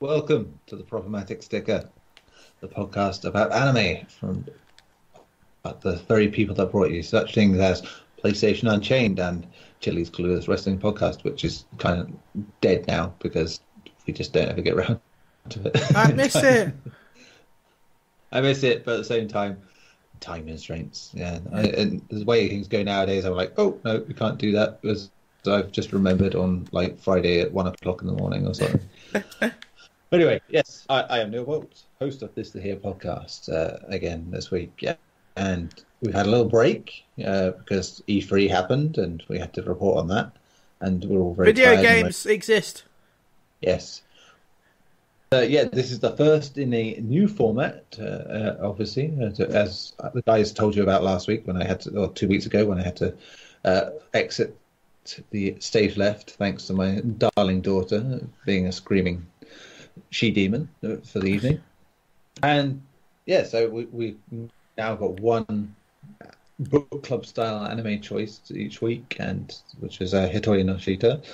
Welcome to the Problematic Sticker, the podcast about anime from the very people that brought you such things as PlayStation Unchained and Chili's Clueless Wrestling Podcast, which is kind of dead now because we just don't ever get around to it. I miss it. I miss it, but at the same time, time constraints. Yeah, and the way things go nowadays, I'm like, oh no, we can't do that because I've just remembered on like Friday at 1 o'clock in the morning or something. But anyway, yes, I am Neil Bolt, host of This The Here podcast again this week. Yeah, and we had a little break because E3 happened and we had to report on that, and we're all very Video tired games exist. Yes. Yeah, this is the first in a new format, obviously, as the guys told you about last week when I had to, or 2 weeks ago when I had to exit the stage left, thanks to my darling daughter being a screaming she-demon for the evening. And yeah, so we've now got one book club style anime choice each week, and which is Hitori No Shita.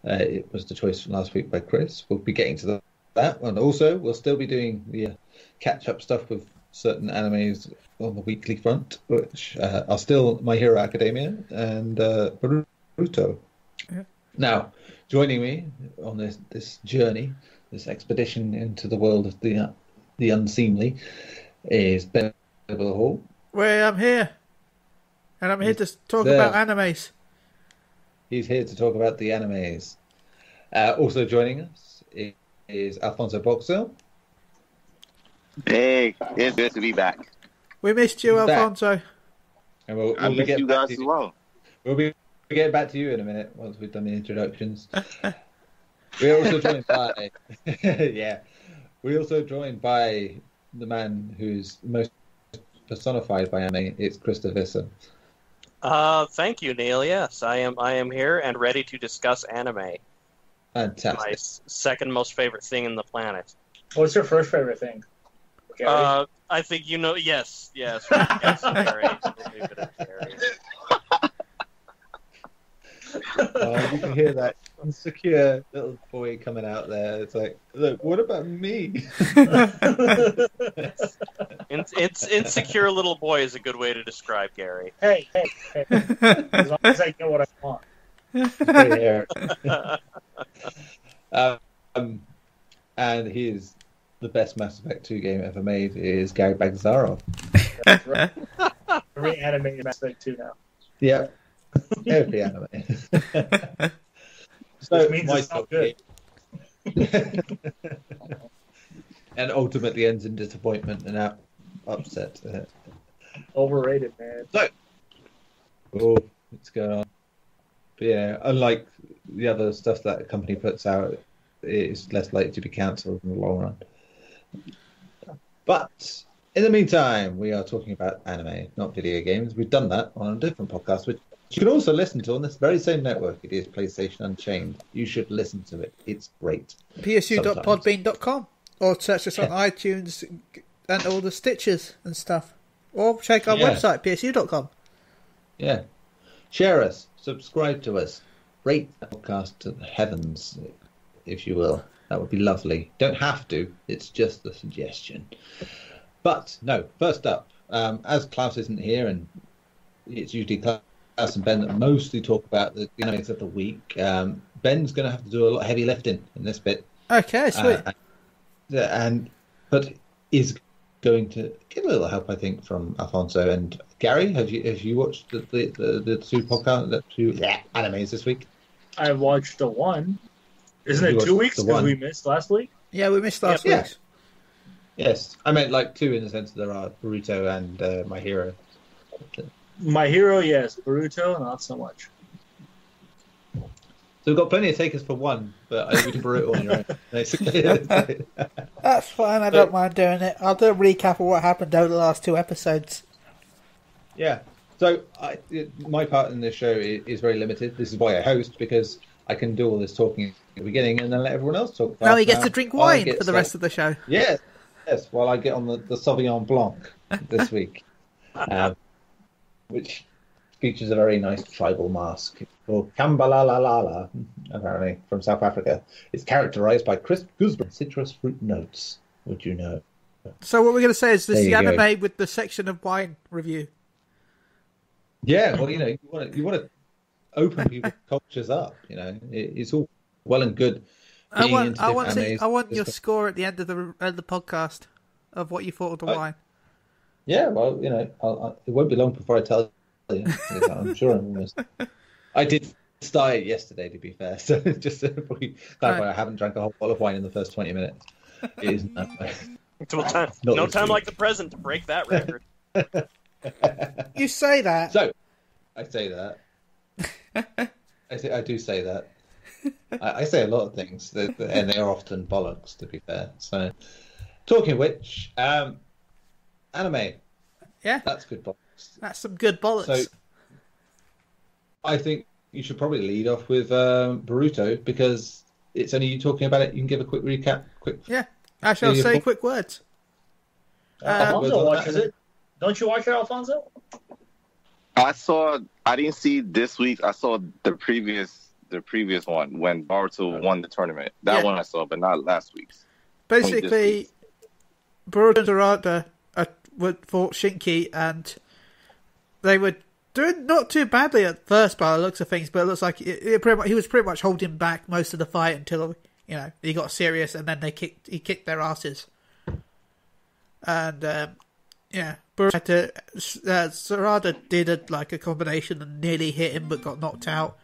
It was the choice from last week by Chris. We'll be getting to that, and also we'll still be doing the catch-up stuff with certain animes on the weekly front, which are still My Hero Academia and Boruto. Yeah. Now, joining me on this journey, this expedition into the world of the unseemly, is Ben Shillabeer-Hall. Well, I'm here, and I'm here to talk about animes. He's here to talk about the animes. Also joining us is Alfonso Boxill. Hey, it's good to be back. We missed you, Alfonso. And I missed you guys as well. We'll be getting back to you in a minute once we've done the introductions. We're also joined by we're also joined by the man who's most personified by anime. It's Chris DeVisser. Thank you, Neil. Yes, I am here and ready to discuss anime. Fantastic. My second most favorite thing in the planet. What's your first favorite thing? Garri? I think you know. Yes, yes, Garri. We'll leave it at Garri. You can hear that insecure little boy coming out there. It's like, look, what about me? It's insecure little boy is a good way to describe Garri. Hey. As long as I get what I want. Great hair. And he is the best Mass Effect 2 game ever made. Is Garri Bagdasarov. That's right. Reanimated Mass Effect 2 now. Yeah. Every anime. So which means it's not good. And ultimately ends in disappointment and upset. Overrated, man. So, what's going on? But yeah, unlike the other stuff that a company puts out, it's less likely to be cancelled in the long run. But in the meantime, we are talking about anime, not video games. We've done that on a different podcast, which you can also listen to on this very same network. It is PlayStation Unchained. You should listen to it. It's great. psu.podbean.com, or search us on iTunes and all the Stitches and stuff. Or check our website, psu.com. Yeah. Share us. Subscribe to us. Rate the podcast to the heavens, if you will. That would be lovely. Don't have to. It's just a suggestion. But, no, first up, as Klaus isn't here, and it's usually Klaus and Ben that mostly talk about the animes of the week, Ben's going to have to do a lot of heavy lifting in this bit. Okay, sweet. But is going to get a little help, I think, from Alfonso and Garri. Have you watched the two podcasts, the two animes this week? I watched the one. Isn't it 2 weeks because we missed last week? Yeah, we missed last week. Yes, I meant like two in the sense that there are Boruto and My Hero. My Hero, yes. Boruto, not so much. So we've got plenty of takers for one, but I think we can Boruto on your own, basically. That's fine, I don't mind doing it. I'll do a recap of what happened over the last two episodes. Yeah, so my part in this show is very limited. This is why I host, because I can do all this talking at the beginning and then let everyone else talk. Now he gets to drink wine for the rest of the show. Yes, while I get on the Sauvignon Blanc this week. Which features a very nice tribal mask called Kambalalala, apparently from South Africa. It's characterized by crisp gooseberry and citrus fruit notes. Would you know? So what we're going to say is this the There you anime with the section of wine review. Yeah, well, you want to open people's cultures up. It's all well and good. I want your score at the end of the podcast of what you thought of the wine. Yeah, well, it won't be long before I tell you. I'm sure I'm almost. I did start it yesterday, to be fair. So just to clarify, I haven't drank a whole bottle of wine in the first 20 minutes. It isn't that bad. No time like the present to break that record. You say that. So, I say that. I do say that. I say a lot of things, and they are often bollocks, to be fair. So, talking of which, anime. Yeah. That's good bollocks. That's some good bollocks. So, I think you should probably lead off with Boruto, because it's only you talking about it. You can give a quick recap. Yeah. Actually, I'll say quick words. Alfonso watches it. Don't you watch it, Alfonso? I didn't see this week. I saw the previous one when Boruto won the tournament. That one I saw, but not last week's. Basically, Boruto and Sarada fought Shinki, and they were doing not too badly at first by the looks of things, but it looks like he was pretty much holding back most of the fight until he got serious, and then he kicked their asses. And Sarada did a combination and nearly hit him, but got knocked out.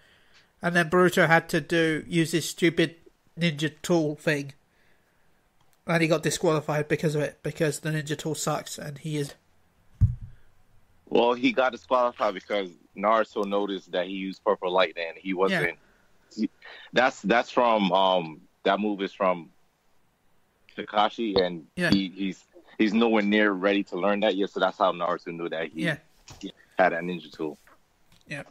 And then Boruto had to use his stupid ninja tool thing, and he got disqualified because of it, because the ninja tool sucks, and he is. Well, he got disqualified because Naruto noticed that he used purple light, and he wasn't. Yeah. That's from that move is from Kakashi, and he's nowhere near ready to learn that yet. So that's how Naruto knew that he had a ninja tool. Yeah.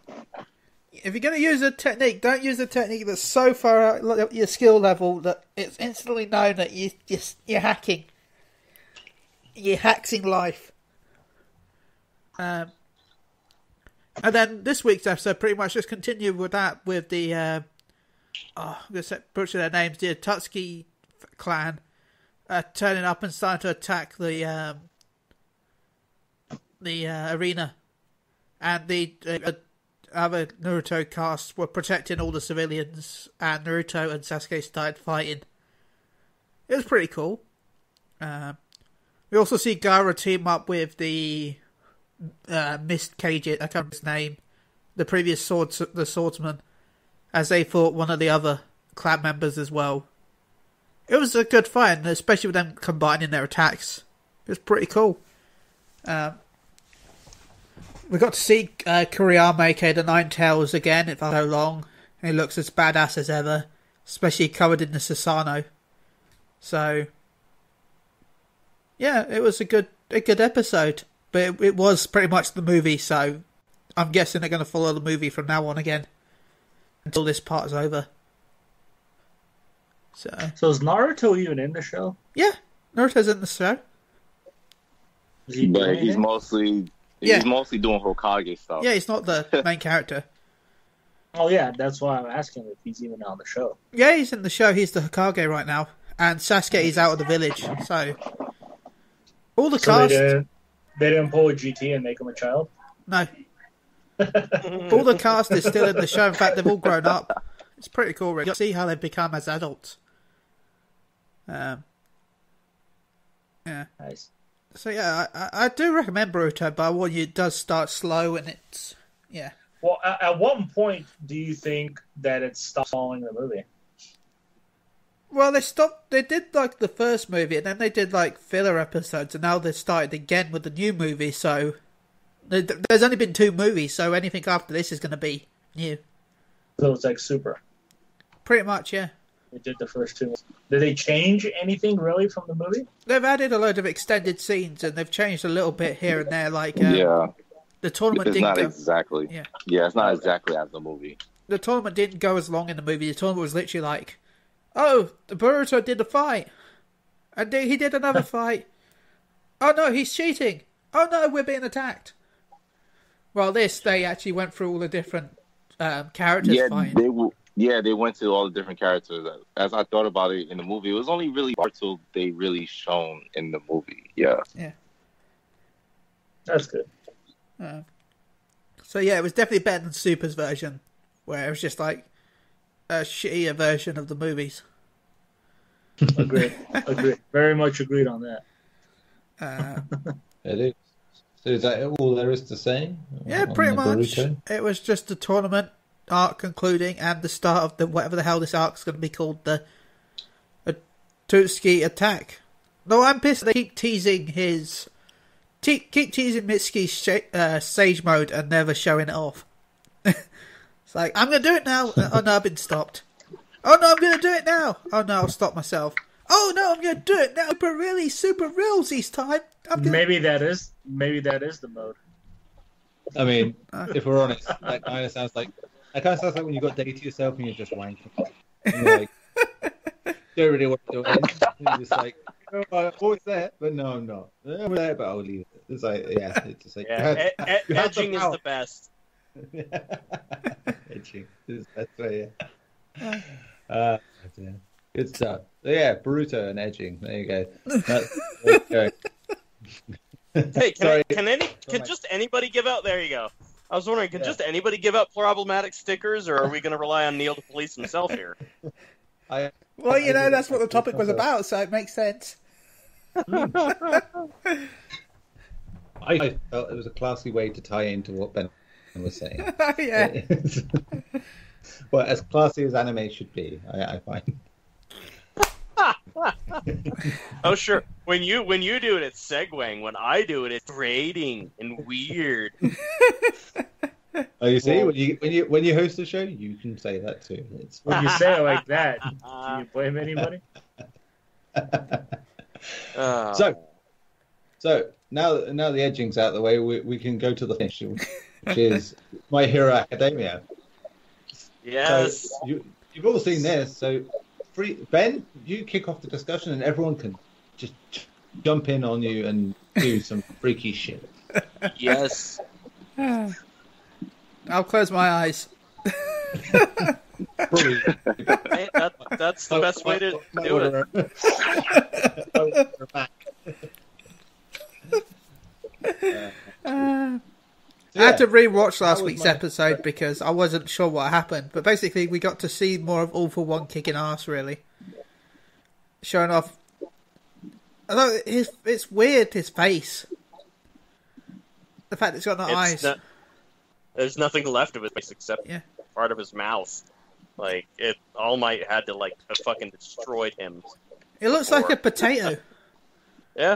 If you're going to use a technique, don't use a technique that's so far out your skill level that it's instantly known that you're hacking. You're haxing life. And then this week's episode pretty much just continued with that, with the I'm going to butcher their names, the Tutsuki clan turning up and starting to attack the arena, and the other Naruto cast were protecting all the civilians, and Naruto and Sasuke started fighting. It was pretty cool. We also see Gaara team up with the Mist Kage, I can't remember his name, the previous swordsman, as they fought one of the other clan members as well. It was a good fight, especially with them combining their attacks. It was pretty cool. We got to see Kuriyama, aka the Nine Tails, again. It felt so long. He looks as badass as ever, especially covered in the Susanoo. So, yeah, it was a good episode. But it was pretty much the movie, so I'm guessing they're going to follow the movie from now on again until this part is over. So is Naruto even in the show? Yeah, Naruto's in the show. But he's mostly doing Hokage stuff. Yeah, he's not the main character. Oh yeah, that's why I'm asking if he's even on the show. Yeah, he's in the show. He's the Hokage right now, and Sasuke is out of the village. So all the cast. They didn't pull a GT and make him a child? No. All the cast is still in the show. In fact, they've all grown up. It's pretty cool, really. You see how they've become as adults. Yeah. Nice. So, yeah, I do recommend Boruto, but I warn you, it does start slow, and it's... Yeah. Well, at what point do you think that it stopped following the movie? Well, they did the first movie, and then they did filler episodes, and now they've started again with the new movie, so there's only been 2 movies, so anything after this is going to be new. So it's like Super. Pretty much, yeah. They did the first 2. Did they change anything really from the movie? They've added a load of extended scenes, and they've changed a little bit here and there, the tournament it's not exactly. Yeah, it's not exactly as the movie. The tournament didn't go as long in the movie. The tournament was literally oh, the Boruto did a fight. And he did another fight. Oh no, he's cheating. Oh no, we're being attacked. Well, they actually went through all the different characters fighting. They went to all the different characters. As I thought about it in the movie, it was only really Boruto they really shown in the movie. Yeah. Yeah. That's good. So yeah, it was definitely better than Super's version, where it was just like a shittier version of the movies. Agreed. Very much agreed on that. It is. So is that all there is to say? Yeah, pretty much. Boruto? It was just the tournament arc concluding and the start of the whatever the hell this arc's going to be called, the Tutsuki attack. No, I'm pissed they keep teasing Mitsuki's Sage mode and never showing it off. It's like, I'm going to do it now. Oh no, I've been stopped. Oh no, I'm going to do it now. Oh no, I'll stop myself. Oh no, I'm going to do it now. Super reals this time. Maybe that is the mode. I mean, if we're honest, that kind of sounds like when you got day to yourself and you're just wanking. And you're like, don't really want to do it. You're just like, oh, I'm always there, but no, I'm not. I'm there, but I'll leave it. It's like, yeah, it's just like, edging is the best. Edging is the best way, yeah. Yeah. Good stuff. So, yeah, Boruto and edging. There you go. Hey, can just anybody give out? There you go. I was wondering, can just anybody give out problematic stickers, or are we going to rely on Neil to police himself here? Well, that's what the topic was about, so it makes sense. I felt it was a classy way to tie into what Ben was saying. Yeah. Well, as classy as anime should be, I find. Oh sure. When you do it, it's segueing. When I do it, it's braiding and weird. Oh, you see, when you host a show, you can say that too. When you say it like that, do you blame anybody? So now the edging's out of the way, we can go to the finish, which is My Hero Academia. Yes. So you've all seen this, so Ben, you kick off the discussion and everyone can just jump in on you and do some freaky shit. Yes. I'll close my eyes. Hey, that's the best way to do it. I had to re-watch last week's episode because I wasn't sure what happened. But basically, we got to see more of All for One kicking ass, really. Showing off. Although it's weird, his face. The fact it's got no eyes. There's nothing left of his face except part of his mouth. Like, All Might had to, have fucking destroyed him. It looks like a potato. Yeah.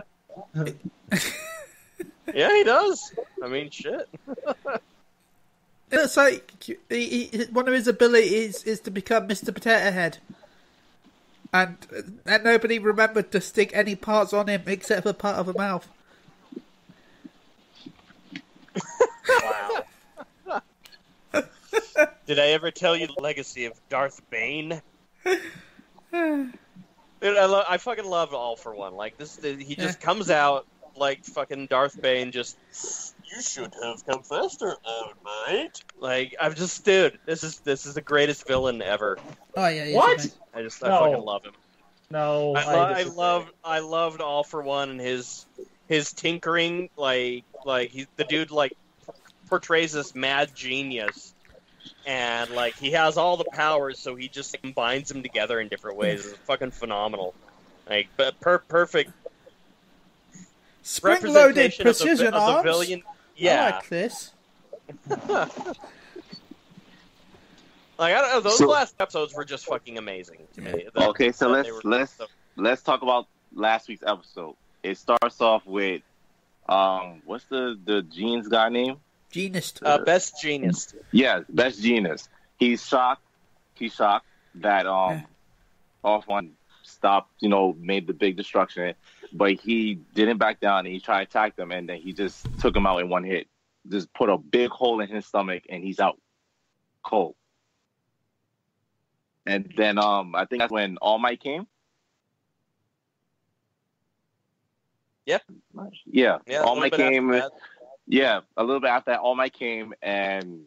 Yeah, he does. I mean, shit. It looks like one of his abilities is to become Mr. Potato Head. And nobody remembered to stick any parts on him except for part of the mouth. Wow. Did I ever tell you the legacy of Darth Bane? Dude, I fucking love All for One. Like, he just comes out like fucking Darth Bane, just, you should have come faster, mate. Like, I'm just, dude, this is the greatest villain ever. Oh yeah. What? I fucking love him. No, I loved All for One and his tinkering. Like the dude portrays this mad genius, and he has all the powers, so he just combines them together in different ways. It's fucking phenomenal. Like, but perfect. Spring-loaded precision of the villain. Yeah, I like this. I don't know. Those last episodes were just fucking amazing to me. Okay, so let's talk about last week's episode. It starts off with what's the Gene's guy name? Genist. Best Genist. Yeah, Best Genist. He's shocked that Off One stopped, made the big destruction, but he didn't back down and he tried to attack them, and then he just took him out in one hit. Just put a big hole in his stomach and he's out cold. And then I think that's when All Might came. Yeah. Yeah. All Might came. Yeah, a little bit after that, All Might came and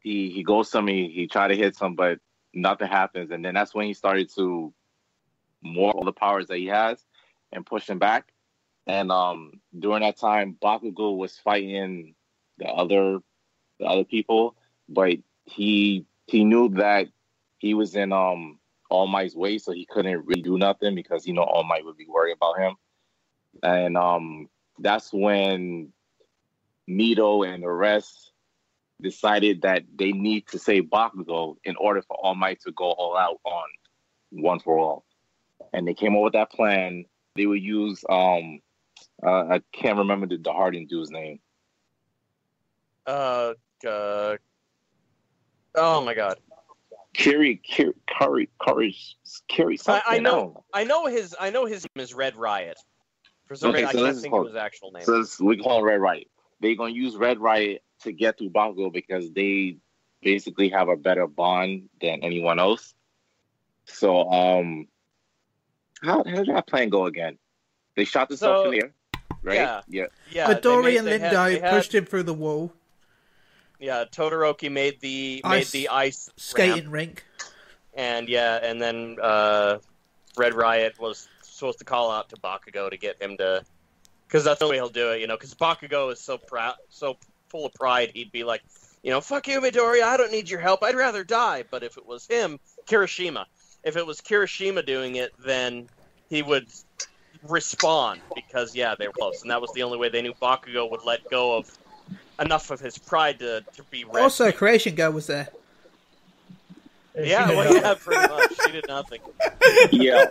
he goes to me. He tried to hit some, but nothing happens. And then that's when he started to more all the powers that he has and push him back. And during that time, Bakugo was fighting the other people, but he knew that he was in All Might's way, so he couldn't really do nothing because All Might would be worried about him. And that's when Mito and the rest decided that they need to save Bakugo in order for All Might to go all out on One for All. And they came up with that plan. They would use I can't remember the Harden dude's name. Oh my god. Kiri. I know his name is Red Riot. For some reason, I can't think of his actual name. So we call it Red Riot. They're gonna use Red Riot to get through Bakugo because they basically have a better bond than anyone else. So how did that plan go again? They shot themselves in the air, right? Yeah. Midori and Lindo pushed him through the wall. Yeah, Todoroki made the ice skating rink. And then Red Riot was supposed to call out to Bakugo to get him to, because that's the way he'll do it, because Bakugo is so proud, so full of pride, he'd be like, fuck you, Midori, I don't need your help, I'd rather die. But if it was him, if it was Kirishima doing it, then he would respond, because they were close, and that was the only way they knew Bakugo would let go of enough of his pride to be rescued. Also, Creation Girl was there. Yeah, pretty much. She did nothing. Yeah,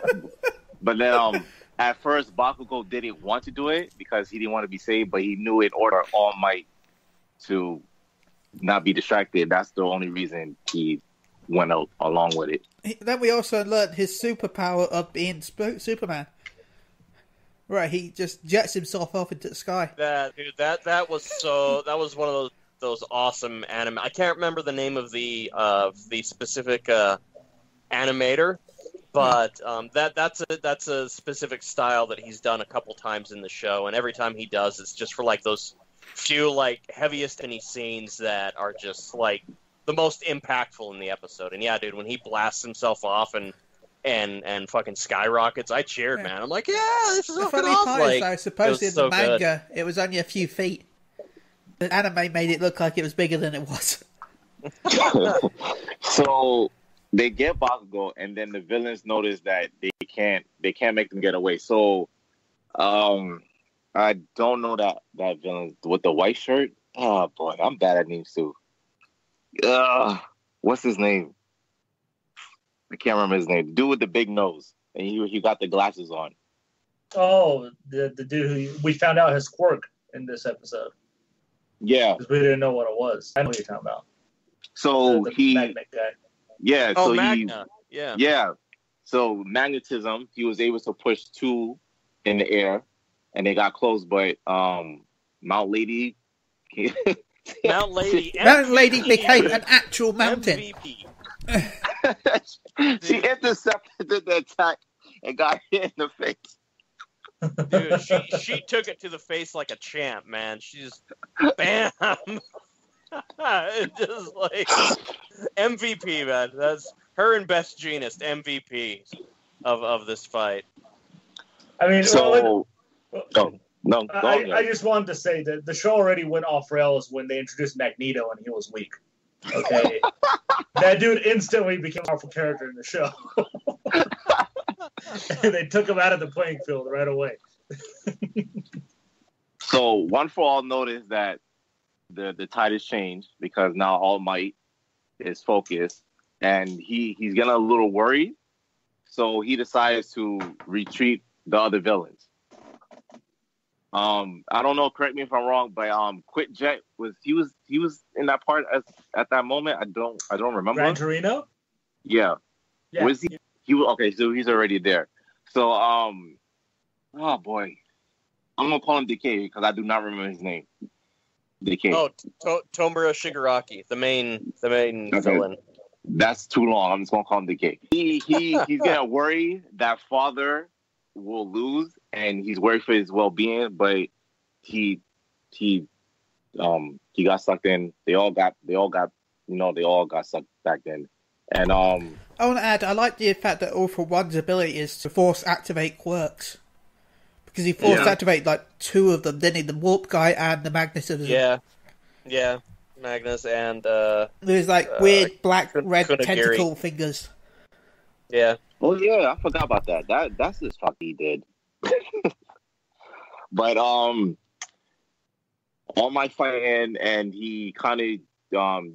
but then at first Bakugo didn't want to do it because he didn't want to be saved, but he knew in order All Might to not be distracted, that's the only reason he went out along with it. Then we also learned his superpower of being Superman. Right, he just jets himself off into the sky. That was one of those awesome anime. I can't remember the name of the specific animator, but that's a specific style that he's done a couple times in the show, and every time he does, it's just for those few heaviest any scenes that are just the most impactful in the episode. And yeah, dude, when he blasts himself off and fucking skyrockets, I cheered, man. I'm like, this is the fucking funny awesome. part is, I suppose in the manga, it was only a few feet. The anime made it look like it was bigger than it was. So they get Bakugo, and then the villains notice that they can't make them get away. So I don't know that villain with the white shirt. Oh boy, I'm bad at names too. What's his name? I can't remember his name. The dude with the big nose, and he got the glasses on. Oh, the dude who we found out his quirk in this episode. Yeah, because we didn't know what it was. I know what you're talking about. So the magnet guy. Yeah. Oh, so Magna. Yeah. So magnetism, he was able to push two in the air, and they got close. But Mount Lady. Mount Lady became an actual mountain. MVP. She intercepted the attack and got hit in the face. Dude, she took it to the face like a champ, man. She just bam. Just MVP, man. That's her and Best Jeanist, MVP of this fight. I mean, so no. I just wanted to say that the show already went off rails when they introduced Magneto and he was weak. Okay, that dude instantly became a powerful character in the show. And they took him out of the playing field right away. So One for All noticed that the tide has changed because now All Might is focused, and he's getting a little worried. So he decides to retreat the other villains. I don't know. Correct me if I'm wrong, but Quit Jet was in that part at that moment. I don't remember. Gran Torino? Yeah. Was he? He was okay. So he's already there. So oh boy, I'm gonna call him Decay because I do not remember his name. Decay. Oh, Tomura Shigaraki, the main villain. That's too long. I'm just gonna call him Decay. He's getting worried that Father will lose, and he's worried for his well-being, but he got sucked in. They all got sucked back in. And I want to add, I like the fact that All for One's ability is to force activate quirks. Because he forced activate like two of them, didn't he? The warp guy and the magnetism. Yeah. Magnus and there's like weird black red Kunigiri. tentacle fingers. Yeah. Oh yeah, I forgot about that. That's the stuff he did. But All Might fighting, and he kind of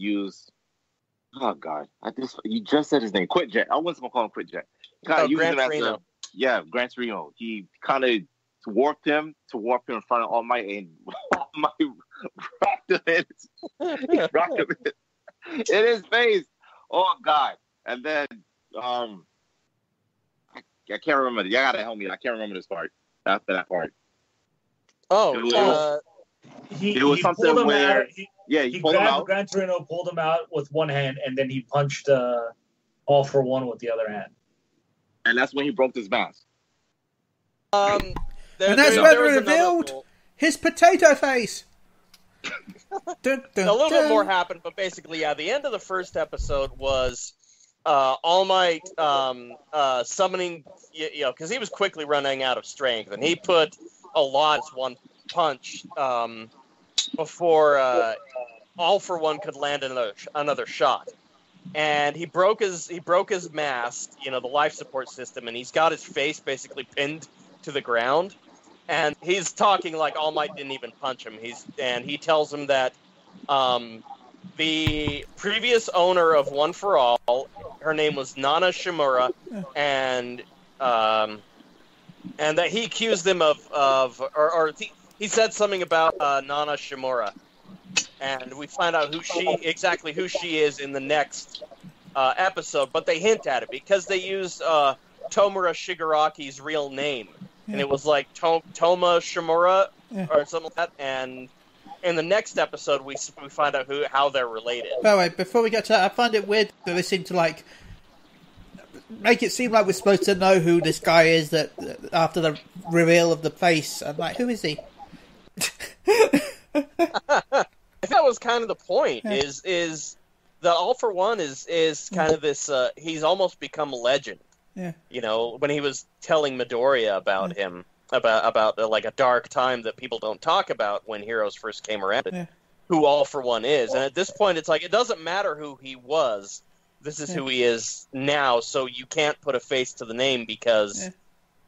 used. Oh God, you just said his name. Quit Jet. I wasn't gonna call him Quit Jet. Gran Torino. Gran Torino. He kind of warped him in front of All Might, and All Might rocked him in his face. Oh God! And then I can't remember. You gotta help me. I can't remember this part. After that part. Oh, it was something where he pulled him out. Gran Torino pulled him out with one hand, and then he punched All for One with the other hand. And that's when he broke his mask. And that's when he revealed his potato face. A little bit more happened, but basically, the end of the first episode was All Might summoning, because he was quickly running out of strength, and he put a lot as one punch before All for One could land another shot. And he broke his mask, the life support system, and he's got his face basically pinned to the ground. And he's talking like All Might didn't even punch him. He tells him that the previous owner of One for All, her name was Nana Shimura, and that he accused them of he said something about Nana Shimura, and we find out who she is in the next episode. But they hint at it because they used Tomura Shigaraki's real name. And it was like Toma Shimura or something like that. And in the next episode, we find out how they're related. By the way, before we get to that, I find it weird that they seem to make it seem like we're supposed to know who this guy is that after the reveal of the face. I'm like, who is he? I think that was kind of the point. Is that All for One is kind of this? He's almost become a legend. Yeah. When he was telling Midoriya about him, about like a dark time that people don't talk about when heroes first came around, who All for One is. And at this point, it's like, it doesn't matter who he was. This is who he is now, so you can't put a face to the name because,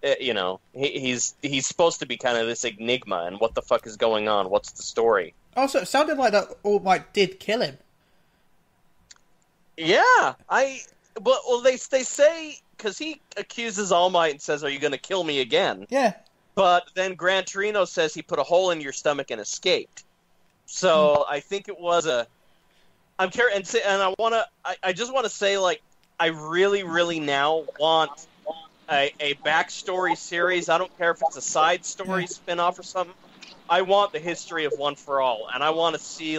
he's supposed to be kind of this enigma, and what the fuck is going on? What's the story? Also, it sounded like that All Might did kill him. Yeah, they say... Because he accuses All Might and says, "Are you going to kill me again?" Yeah. But then Gran Torino says he put a hole in your stomach and escaped. So I think it was I'm curious, and I just want to say, I really, really now want a backstory series. I don't care if it's a side story spinoff or something. I want the history of One for All, and I want to see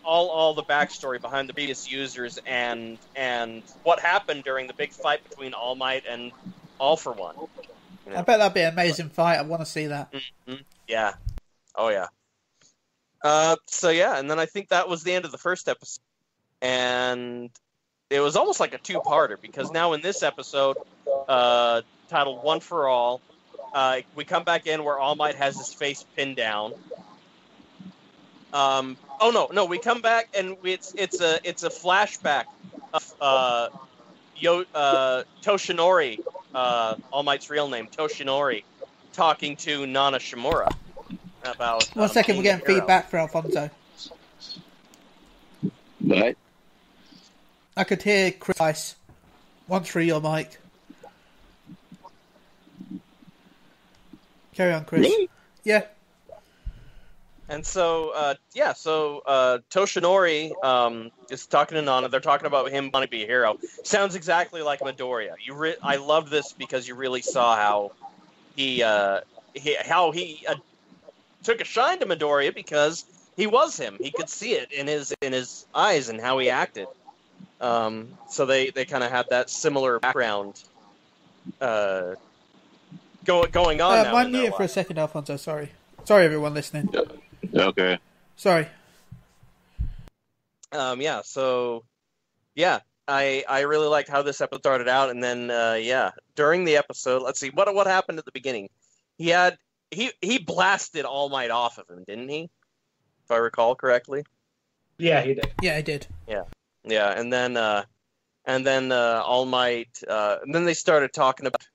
all the backstory behind the biggest users and what happened during the big fight between All Might and All for One. I bet that'd be an amazing fight. I want to see that. Mm-hmm. Yeah. Oh yeah. And then I think that was the end of the first episode, and it was almost like a two-parter because now in this episode, titled One for All, we come back in where All Might has his face pinned down. We come back and it's a flashback of Toshinori, All Might's real name, Toshinori, talking to Nana Shimura about. 1 second, we're getting feedback from Alfonso. What? I could hear Chris once through your mic. Carry on, Chris. Really? Yeah. And so Toshinori is talking to Nana. They're talking about him wanting to be a hero. Sounds exactly like Midoriya. I love this because you really saw how he took a shine to Midoriya because he was him. He could see it in his eyes and how he acted. So they kind of had that similar background going on. I'm muted for a second, Alfonso. Sorry, everyone listening. Yeah. Okay. Sorry. I really liked how this episode started out, and then during the episode, let's see what happened at the beginning. He blasted All Might off of him, didn't he? If I recall correctly. Yeah, he did. Yeah, I did. Yeah, and then All Might, and then they started talking about.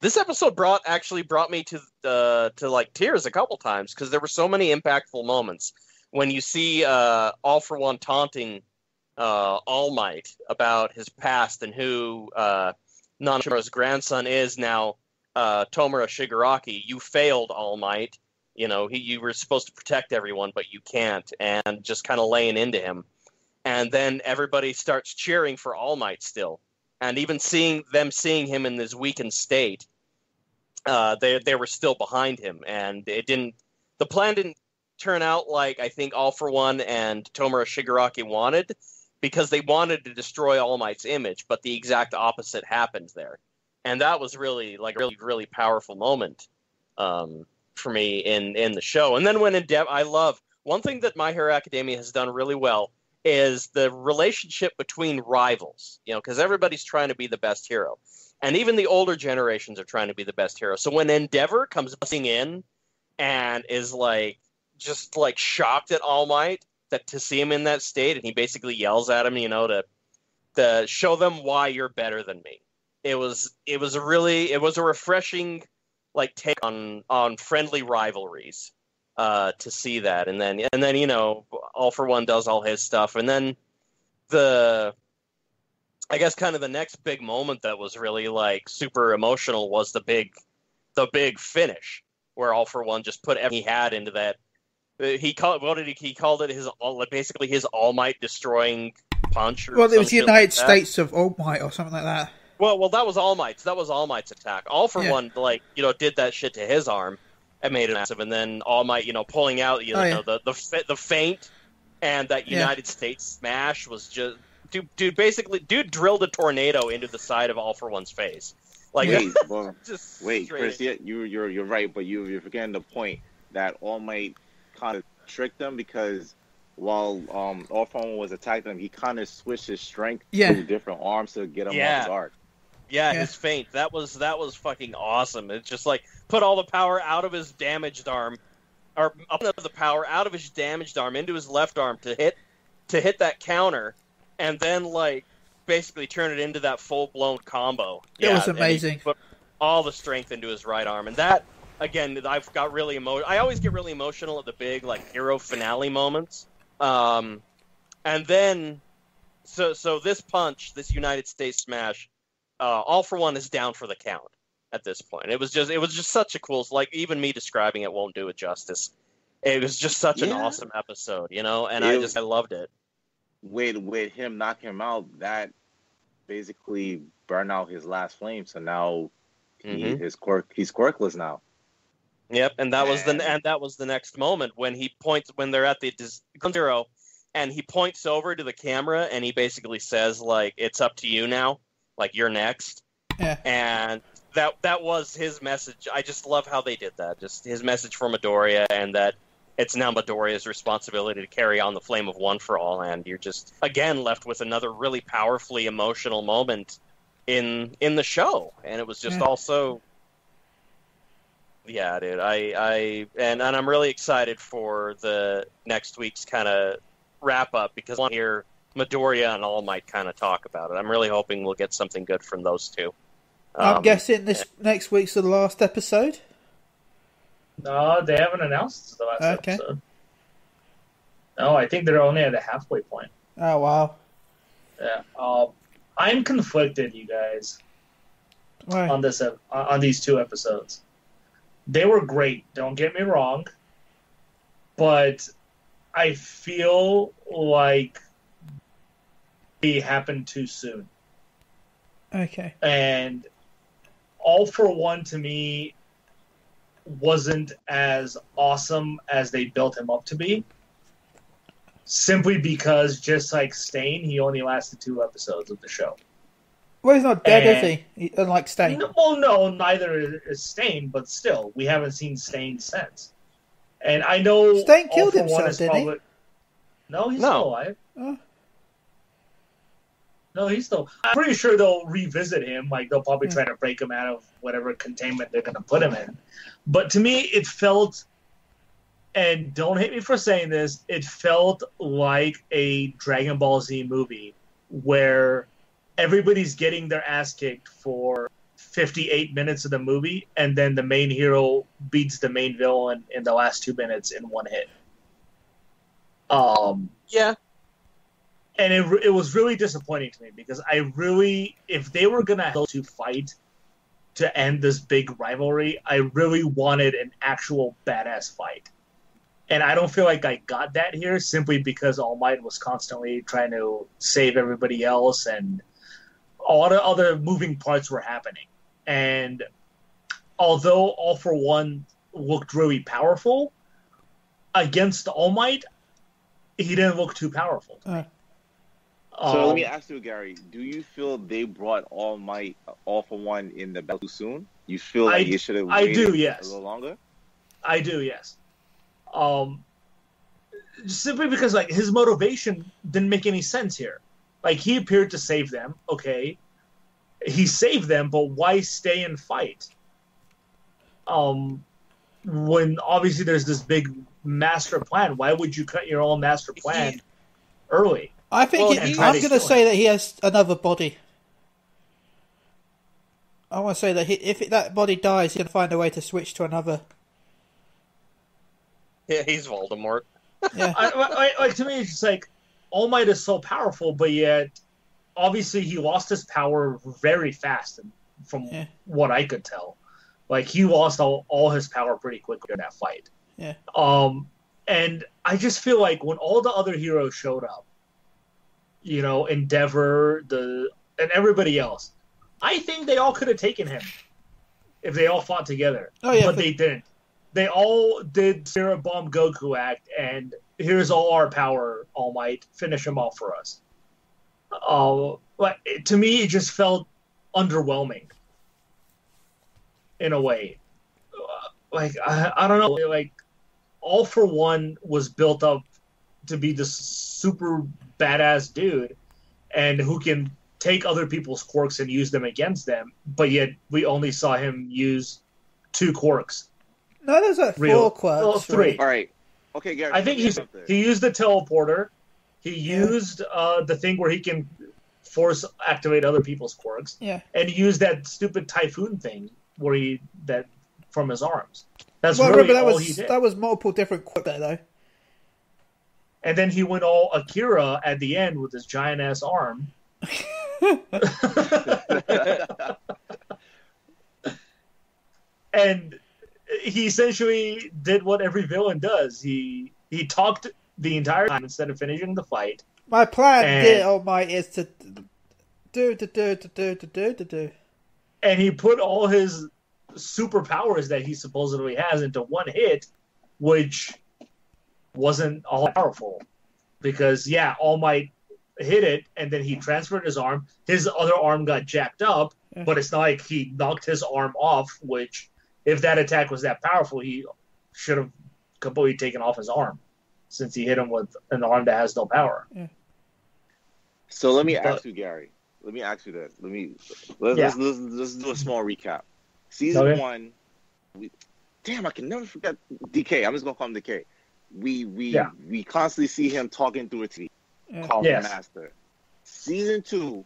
This episode brought me to like tears a couple times because there were so many impactful moments when you see All For One taunting All Might about his past and who Nanamura's grandson is now. Tomura Shigaraki, you failed, All Might. You know, you were supposed to protect everyone, but you can't, and just kind of laying into him. And then everybody starts cheering for All Might still, and even seeing him in this weakened state, they were still behind him, and the plan didn't turn out like I think All For One and Tomura Shigaraki wanted, because they wanted to destroy All Might's image, but the exact opposite happened there. And that was really like a really, really powerful moment for me in the show. And then when I love one thing that My Hero Academia has done really well is the relationship between rivals, you know, because everybody's trying to be the best hero. And even the older generations are trying to be the best hero. So when Endeavor comes busting in and is like just like shocked at All Might to see him in that state, and he basically yells at him, you know, to show them why you're better than me. It was a refreshing like take on friendly rivalries to see that, and then you know, All For One does all his stuff, and then I guess kind of the next big moment that was really like super emotional was the big finish where All For One just put everything he had into that. He called it his basically his All Might destroying punch. Or it was the United States of All Might or something like that. Well, that was All Might's. That was All Might's attack. All For One, like, you know, did that shit to his arm and made it massive. And then All Might, you know, pulling out, you know, the feint and that United States smash was just dude. Basically, drilled a tornado into the side of All For One's face. Like, Chris, you're right, but you're forgetting the point that All Might kind of tricked them, because while All For One was attacking him, he kind of switched his strength to different arms to get him off guard. Yeah, his feint. That was fucking awesome. It's just like put all the power out of his damaged arm, or up the power out of his damaged arm into his left arm to hit that counter, and then like basically turn it into that full blown combo. It was amazing. Put all the strength into his right arm, and that again, I've got really I always get really emotional at the big like hero finale moments. And then so this punch, this United States smash. All For One is down for the count at this point. It was just such a cool, like, even me describing it won't do it justice. It was just such an awesome episode, you know, and I loved it. With him knocking him out, that basically burned out his last flame. So now he's quirkless now. Yep, and that was the next moment when they're at the zero, and he points over to the camera and he basically says like, "It's up to you now." Like, you're next. Yeah. And that was his message. I just love how they did that. Just his message for Midoriya, and that it's now Midoriya's responsibility to carry on the flame of One for All, and you're just, again, left with another really powerfully emotional moment in the show. And it was just also... Yeah, dude. And I'm really excited for the next week's kind of wrap-up, because I want to hear Midoriya and All Might kind of talk about it. I'm really hoping we'll get something good from those two. I'm guessing this next week's the last episode? No, they haven't announced the last episode. No, I think they're only at the halfway point. Oh, wow. Yeah. I'm conflicted, you guys, on these two episodes. They were great, don't get me wrong, but I feel like it happened too soon. Okay. And All For One, to me, wasn't as awesome as they built him up to be. Simply because, just like Stain, he only lasted 2 episodes of the show. Well, he's not dead, is he? Unlike Stain. Well, no, neither is Stain, but still, we haven't seen Stain since. And I know Stain All killed for One himself, is didn't he? probably... No, he's No. still alive. Oh. No, he's still... I'm pretty sure they'll revisit him. Like, they'll probably try to break him out of whatever containment they're going to put him in. But to me, it felt... And don't hate me for saying this, it felt like a Dragon Ball Z movie where everybody's getting their ass kicked for 58 minutes of the movie, and then the main hero beats the main villain in the last 2 minutes in one hit. Yeah. And it was really disappointing to me because if they were going to fight to end this big rivalry, I really wanted an actual badass fight. And I don't feel like I got that here simply because All Might was constantly trying to save everybody else and a lot of other moving parts were happening. And although All for One looked really powerful, against All Might, he didn't look too powerful. So let me ask you, Gary, do you feel they brought All for One in the battle too soon? You feel like you should have waited a little longer? I do, yes. Simply because like his motivation didn't make any sense here. Like he appeared to save them, okay. He saved them, but why stay and fight? When obviously there's this big master plan, why would you cut your own master plan early? I think I'm going to say that he has another body. I want to say that if that body dies, he's going to find a way to switch to another. Yeah, he's Voldemort. Yeah. Like to me, it's just like All Might is so powerful, but yet obviously he lost his power very fast, from what I could tell. Like he lost all his power pretty quickly in that fight. Yeah. And I just feel like when all the other heroes showed up, you know, Endeavor, and everybody else, I think they all could have taken him if they all fought together. Oh yeah, but they didn't. They all did Spirit Bomb Goku act, and here's all our power, All Might. Finish him off for us. But to me, it just felt underwhelming in a way. Like I don't know. Like All for One was built up to be this super badass dude, and who can take other people's quirks and use them against them. But yet we only saw him use 2 quirks. No, there's like 4 quirks. Well, 3. All right. Okay, Gary. I think he used the teleporter. He used the thing where he can force activate other people's quirks. Yeah. And he used that stupid typhoon thing where that from his arms. That's he did. That was multiple different quirks there, though. And then he went all Akira at the end with his giant ass arm. And he essentially did what every villain does. He talked the entire time instead of finishing the fight. My plan, All Might, is to do. And he put all his superpowers that he supposedly has into one hit, which wasn't all powerful. Because, All Might hit it, and then he transferred his arm. His other arm got jacked up, but it's not like he knocked his arm off, which, if that attack was that powerful, he should have completely taken off his arm, since he hit him with an arm that has no power. Yeah. So let me ask you, Gary. Let me ask you this. Let's do a small recap. Season 1. I can never forget DK. I'm just gonna call him DK. We constantly see him talking through a TV, calling him Master. Season 2,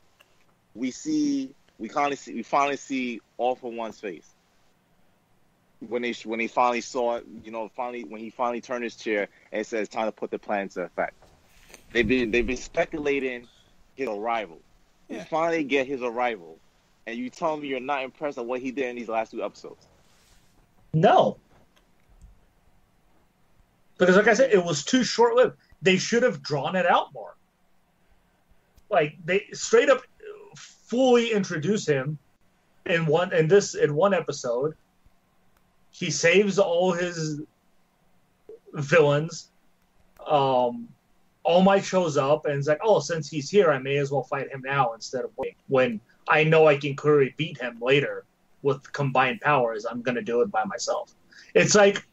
we finally see All for One's face. When he finally saw it, when he finally turned his chair and said it's time to put the plan into effect. They've been speculating his arrival. We finally get his arrival, and you tell me you're not impressed at what he did in these last 2 episodes. No. Because like I said, it was too short-lived. They should have drawn it out more. Like they straight up fully introduce him in one episode. He saves all his villains. All Might shows up and is like, oh, since he's here, I may as well fight him now instead of waiting. When I know I can clearly beat him later with combined powers, I'm going to do it by myself. It's like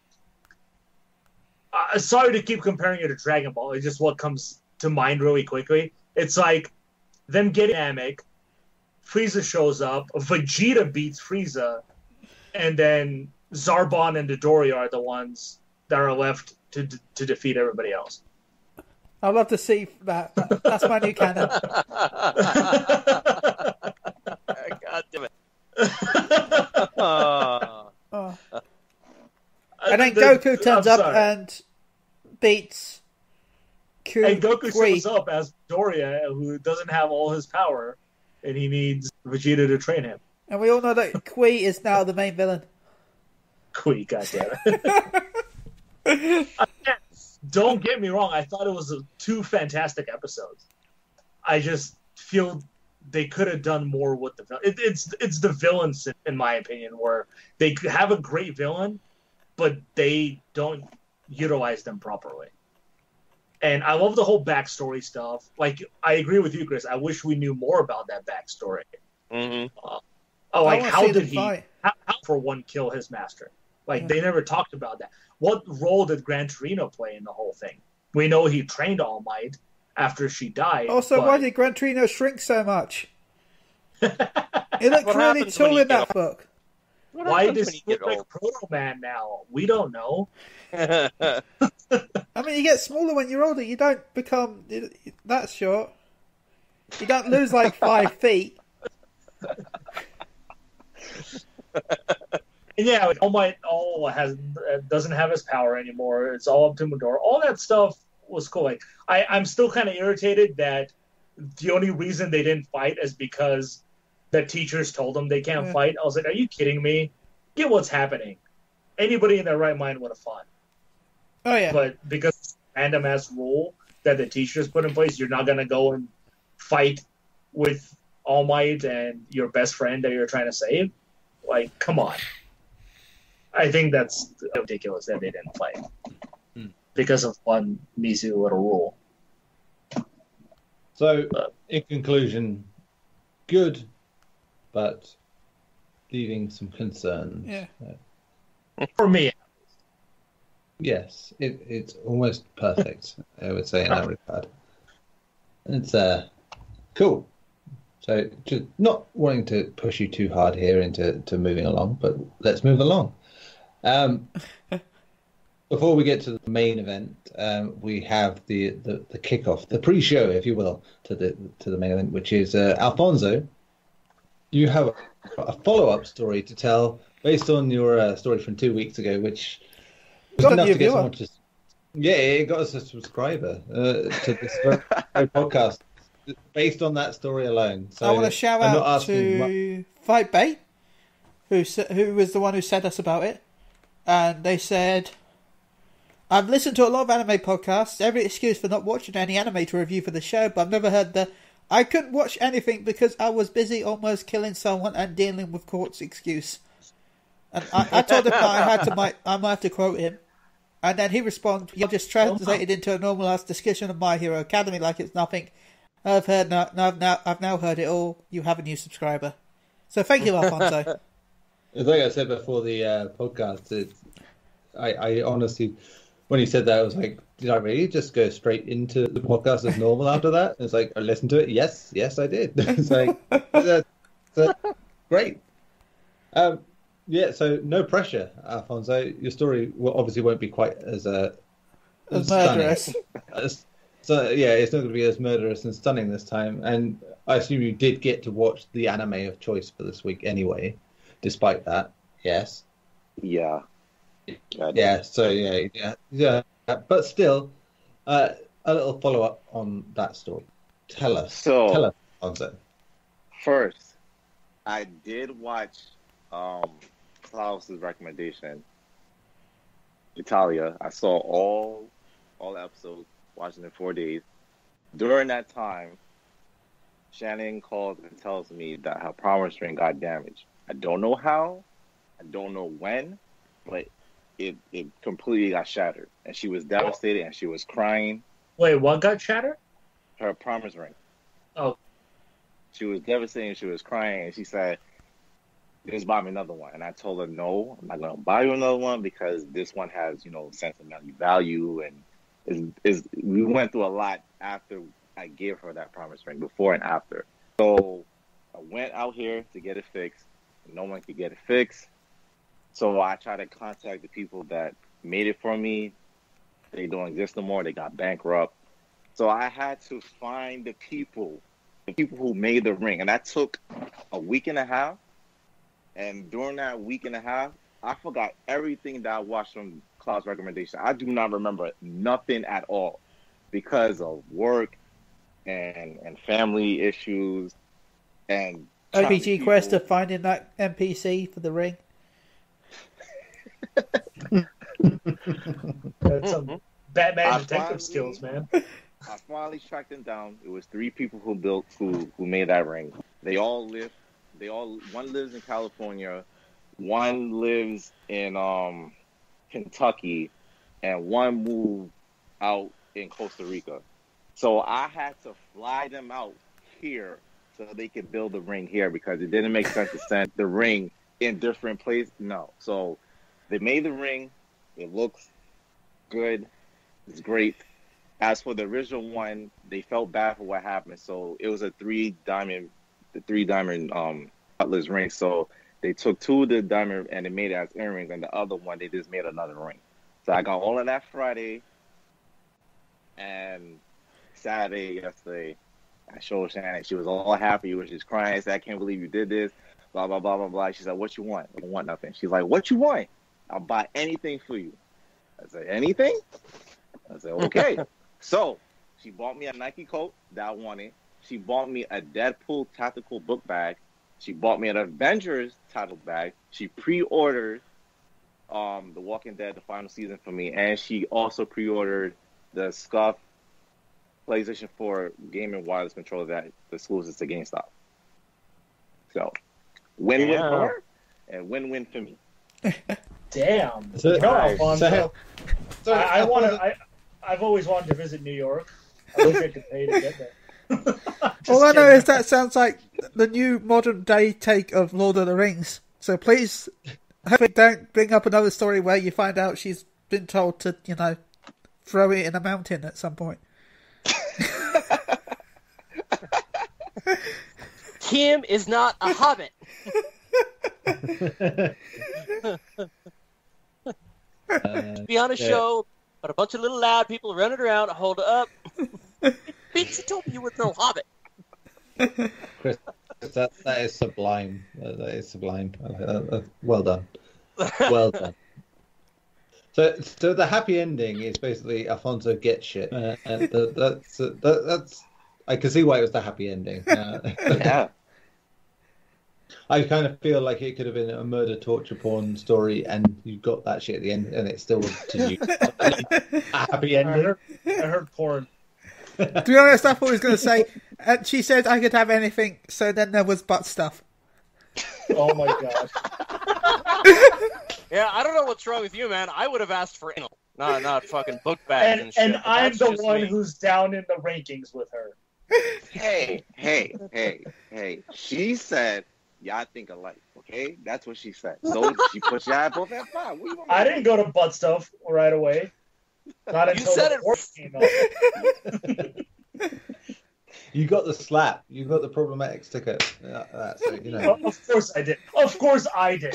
sorry to keep comparing it to Dragon Ball. It's just what comes to mind really quickly. It's like them getting Namek, Frieza shows up, Vegeta beats Frieza, and then Zarbon and Dodoria are the ones that are left to defeat everybody else. I'd love to see that. That's my new canon. God damn it. And then Goku turns up and beats And Goku shows up as Doria, who doesn't have all his power, and he needs Vegeta to train him. And we all know that Kui is now the main villain. Kui, goddammit. Don't get me wrong, I thought it was two fantastic episodes. I just feel they could have done more with the villain. It's the villains, in my opinion, where they have a great villain, but they don't utilize them properly. And I love the whole backstory stuff. Like, I agree with you, Chris. I wish we knew more about that backstory. Mm-hmm. How did he, how for one, kill his master? Like, they never talked about that. What role did Gran Torino play in the whole thing? We know he trained All Might after she died. Also, why did Gran Torino shrink so much? He looked really tall in that book. Why does he look like Proto Man now? We don't know. I mean, you get smaller when you're older. You don't become that short. You don't lose like 5 feet. Yeah, All Might doesn't have his power anymore. It's all up to Midoriya. All that stuff was cool. Like, I'm still kind of irritated that the only reason they didn't fight is because the teachers told them they can't fight. I was like, are you kidding me? Get what's happening. Anybody in their right mind would have fought. Oh, yeah. But because it's a random-ass rule that the teachers put in place, you're not going to go and fight with All Might and your best friend that you're trying to save? Like, come on. I think that's ridiculous that they didn't fight. Because of one measly little rule. So, in conclusion, good, but leaving some concerns. Yeah. For me. Yes, it's almost perfect, I would say, in that regard. It's cool. So, just not wanting to push you too hard here into moving along, but let's move along. Before we get to the main event, we have the kickoff, the pre-show, if you will, to the main event, which is Alfonso. You have a follow-up story to tell based on your story from 2 weeks ago, which was enough to get someone to. Yeah, it got us a subscriber to this podcast based on that story alone. So I want to shout out to Fight Bait, who was the one who sent us about it, and they said, I've listened to a lot of anime podcasts, every excuse for not watching any anime to review for the show, but I've never heard I couldn't watch anything because I was busy almost killing someone and dealing with court's excuse. And I told him that I might have to quote him. And then he responded, you just translated into a normalised discussion of My Hero Academy like it's nothing. I've now heard it all. You have a new subscriber. So thank you, Alfonso. Like I said before the podcast, I honestly, when he said that, I was like, did I really just go straight into the podcast as normal after that? It's like, I listened to it. Yes, I did. It's like, that's great. Yeah, so no pressure, Alfonso. Your story obviously won't be quite as murderous. So yeah, it's not going to be as murderous and stunning this time. And I assume you did get to watch the anime of choice for this week anyway, despite that. Yes. Yeah. Yeah. So yeah. But still, a little follow up on that story. Tell us, Alfonso. First, I did watch Klaus's recommendation, Italia. I saw all episodes, watching in 4 days. During that time, Shannon calls and tells me that her promise ring got damaged. I don't know how, I don't know when, but it completely got shattered. And she was devastated and she was crying. Wait, what got shattered? Her promise ring. Oh. She was devastated and she was crying and she said, just buy me another one. And I told her, no, I'm not going to buy you another one because this one has, sentimental value. And we went through a lot after I gave her that promise ring, before and after. So I went out here to get it fixed. No one could get it fixed. So I tried to contact the people that made it for me. They don't exist no more. They got bankrupt. So I had to find the people who made the ring. And that took a week and a half. And during that week and a half, I forgot everything that I watched from Cloud's recommendation. I do not remember nothing at all because of work and family issues and OPG quest of finding that NPC for the ring. That's some Batman detective skills, man. I finally tracked them down. It was 3 people who made that ring. They all live. One lives in California, one lives in Kentucky, and one moved out in Costa Rica. So I had to fly them out here so they could build the ring here because it didn't make sense to send the ring in different places. No. So they made the ring. It looks good. It's great. As for the original one, they felt bad for what happened. So it was a 3-diamond cutlass ring. So they took 2 of the diamond and they made it as earrings, and the other one they just made another ring. So I got all of that Friday and Saturday, yesterday. I showed Shannon. She was all happy. She was just crying. I said, I can't believe you did this. Blah, blah, blah, blah, blah. She said, what you want? I don't want nothing. She's like, what you want? I'll buy anything for you. I said, anything? I said, okay. So she bought me a Nike coat that I wanted. She bought me a Deadpool tactical book bag. She bought me an Avengers title bag. She pre-ordered The Walking Dead, the final season for me. And she also pre-ordered the Scuff PlayStation 4 gaming wireless controller that exclusive to GameStop. So, win-win for her and win-win for me. Damn. So, Alfonso. I've always wanted to visit New York. I wish I could pay to get there. All I know is that sounds like the new modern day take of Lord of the Rings. So please, hopefully don't bring up another story where you find out she's been told to, throw it in a mountain at some point. Kim is not a hobbit. Be on a show, but a bunch of little loud people running around, hold up. Bitch, you told me you were no hobbit. Chris, that is sublime. That is sublime. Well done. Well done. So the happy ending is basically Alfonso gets shit, and that's I can see why it was the happy ending. Yeah. I kind of feel like it could have been a murder, torture, porn story, and you got that shit at the end, and it still was to you. A happy ending. I heard porn. To be honest, I thought he was going to say, she said I could have anything, so then there was butt stuff. Oh my god. Yeah, I don't know what's wrong with you, man. I would have asked for anal, not fucking book bags and shit. And I'm the one me. who's down in the rankings with her. Hey. She said, y'all think alike, okay? That's what she said. So she put y'all both at 5. I didn't go to butt stuff right away. Not until said the it. came up. You got the slap. You got the problematic sticker. So, Of course I did. Of course I did.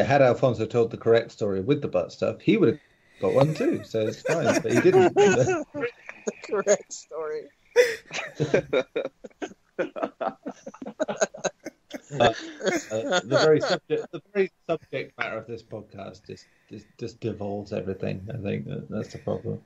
Had Alfonso told the correct story with the butt stuff, he would have got one too. So it's fine, but he didn't. The correct story. The very subject matter of this podcast just devolves everything. I think that's the problem.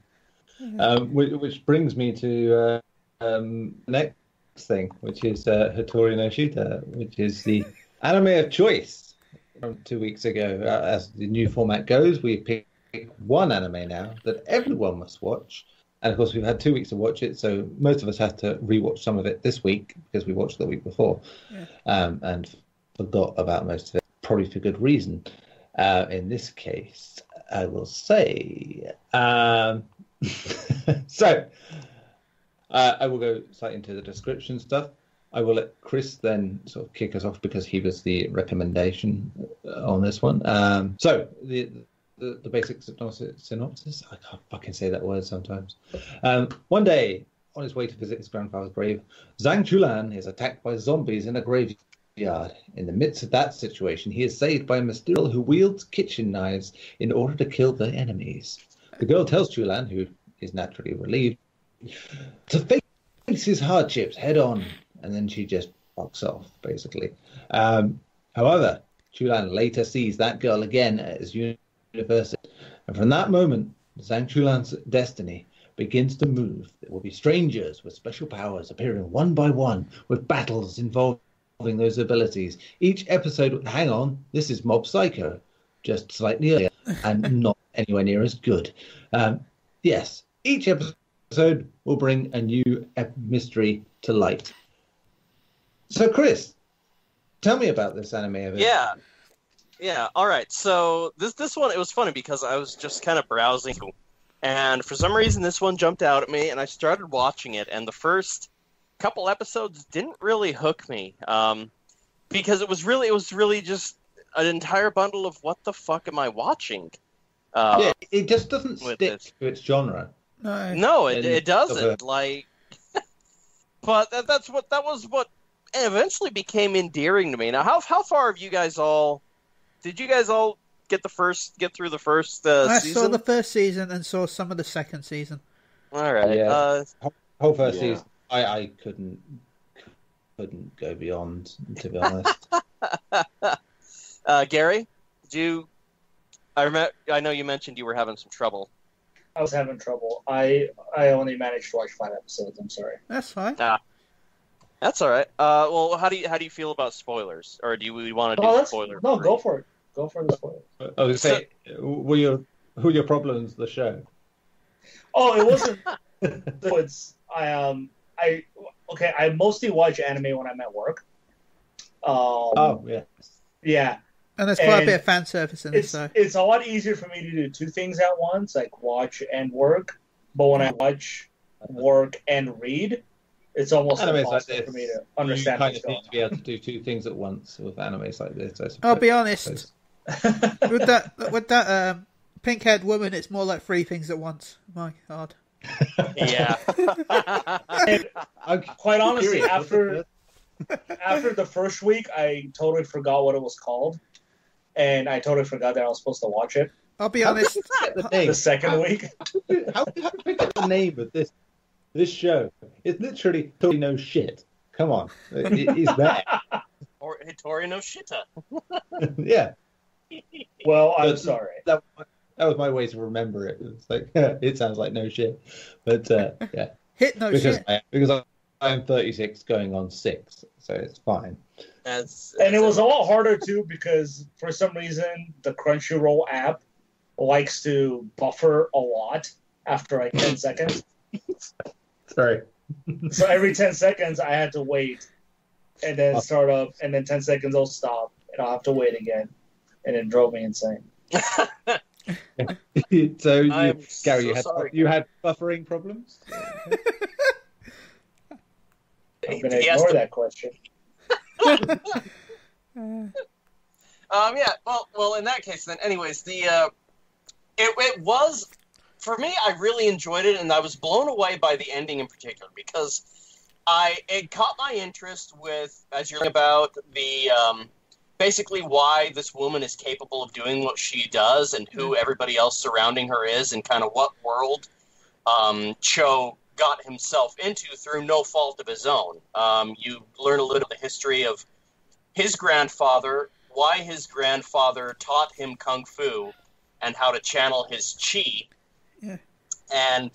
Which brings me to the next thing, which is Hitori No Shita, which is the anime of choice from 2 weeks ago. As the new format goes, we pick one anime now that everyone must watch. And of course, we've had 2 weeks to watch it, so most of us have to rewatch some of it this week because we watched the week before, and forgot about most of it, probably for good reason. In this case, I will say, So, I will go slightly into the description stuff. I will let Chris then sort of kick us off because he was the recommendation on this one. So, the basic synopsis, I can't fucking say that word sometimes. One day, on his way to visit his grandfather's grave, Zhang Chulan is attacked by zombies in a graveyard. In the midst of that situation, he is saved by a mysterious girl who wields kitchen knives in order to kill the enemies. The girl tells Chulan, who is naturally relieved, to face his hardships head on, and then she just fucks off, basically. However, Chulan later sees that girl again at his university, and from that moment, Zhang Chulan's destiny begins to move. There will be strangers with special powers appearing one by one, with battles involving those abilities. Each episode, hang on, this is Mob Psycho, just slightly earlier, and not anywhere near as good. Yes, each episode will bring a new mystery to light. So, Chris, tell me about this anime event. Yeah. All right. So this one, it was funny because I was just kind of browsing, and for some reason this one jumped out at me, and I started watching it. And the first couple episodes didn't really hook me, because it was really just an entire bundle of what the fuck am I watching? It just doesn't stick to its genre. No, it doesn't. Like, but that was what eventually became endearing to me. Now, how far have you guys all? Did you guys all get through the first season? I saw the first season and saw some of the second season. All right. Yeah. Whole first season, I couldn't go beyond, to be honest. Gary, I know you mentioned you were having some trouble. I was having trouble. I only managed to watch 5 episodes. I'm sorry. That's fine. That's all right. Well, how do you feel about spoilers, or do we want to do spoilers? No, go for it. Go for the spoilers. I was going to say, were your problems the show? Oh, it wasn't. I mostly watch anime when I'm at work. Yeah. And there's quite a bit of fan service in this. It's a lot easier for me to do 2 things at once, like watch and work. But when I watch, work, and read, it's almost impossible for me to understand. You kind of need to be able to do 2 things at once with animes like this. I'll be honest. with that pink-haired woman, it's more like 3 things at once. My God. Yeah. Quite honestly, after the first week, I totally forgot what it was called. And I totally forgot that I was supposed to watch it. I'll be honest. The second week. How did you get the name of this show? It's literally Hitori No Shit. Come on. It's there. Or Hitori No Shita. Yeah. Well, I'm sorry. That was my way to remember it. It's like, it sounds like no shit. But, yeah. Hit no shit. Because I'm 36 going on 6, so it's fine. And it was a lot harder, too, because for some reason, the Crunchyroll app likes to buffer a lot after like 10 seconds. Sorry. So every 10 seconds, I had to wait and then start up, and then 10 seconds will stop, and I'll have to wait again. And it drove me insane. So, Gary, you had buffering problems? I'm going to ignore that question. Yeah. Well, in that case, then, anyways, it was, for me, I really enjoyed it, and I was blown away by the ending in particular because it caught my interest with, as you're about the basically why this woman is capable of doing what she does and who everybody else surrounding her is and kind of what world Cho got himself into through no fault of his own. You learn a little of the history of his grandfather, why his grandfather taught him kung fu and how to channel his chi. Yeah. And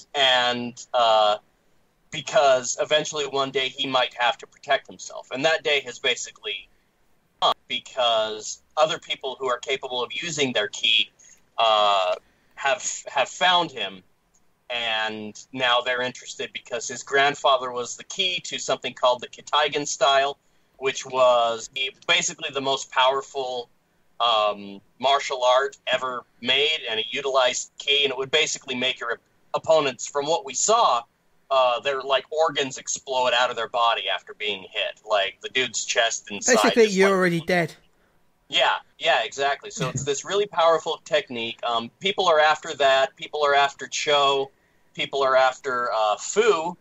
because eventually one day he might have to protect himself. And that day has basically come because other people who are capable of using their ki have found him. And now they're interested because his grandfather was the key to something called the Kitaigen style, which was basically the most powerful martial art ever made, and it utilized ki, and it would basically make your opponents, from what we saw, their like organs explode out of their body after being hit. Like the dude's chest inside. Basically, you're already dead. Yeah, exactly. So it's this really powerful technique. People are after that. People are after Cho. People are after Fu,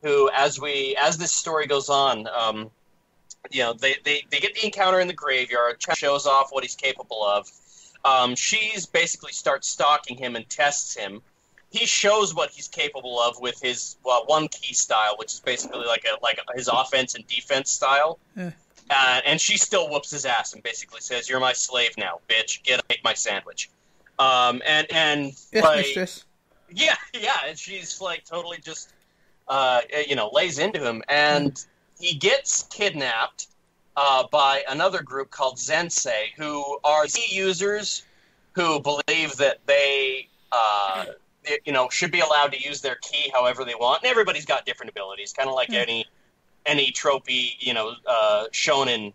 who, as this story goes on, they get the encounter in the graveyard. Cho shows off what he's capable of. She's basically starts stalking him and tests him. He shows what he's capable of with his one key style, which is basically like his offense and defense style. Yeah. And she still whoops his ass and basically says, "You're my slave now, bitch. Make my sandwich." And yes, like, mistress. Yeah, and she's like totally just, lays into him, and he gets kidnapped by another group called Zensei, who are key users who believe that they, should be allowed to use their ki however they want, and everybody's got different abilities, kind of like any tropey, shonen.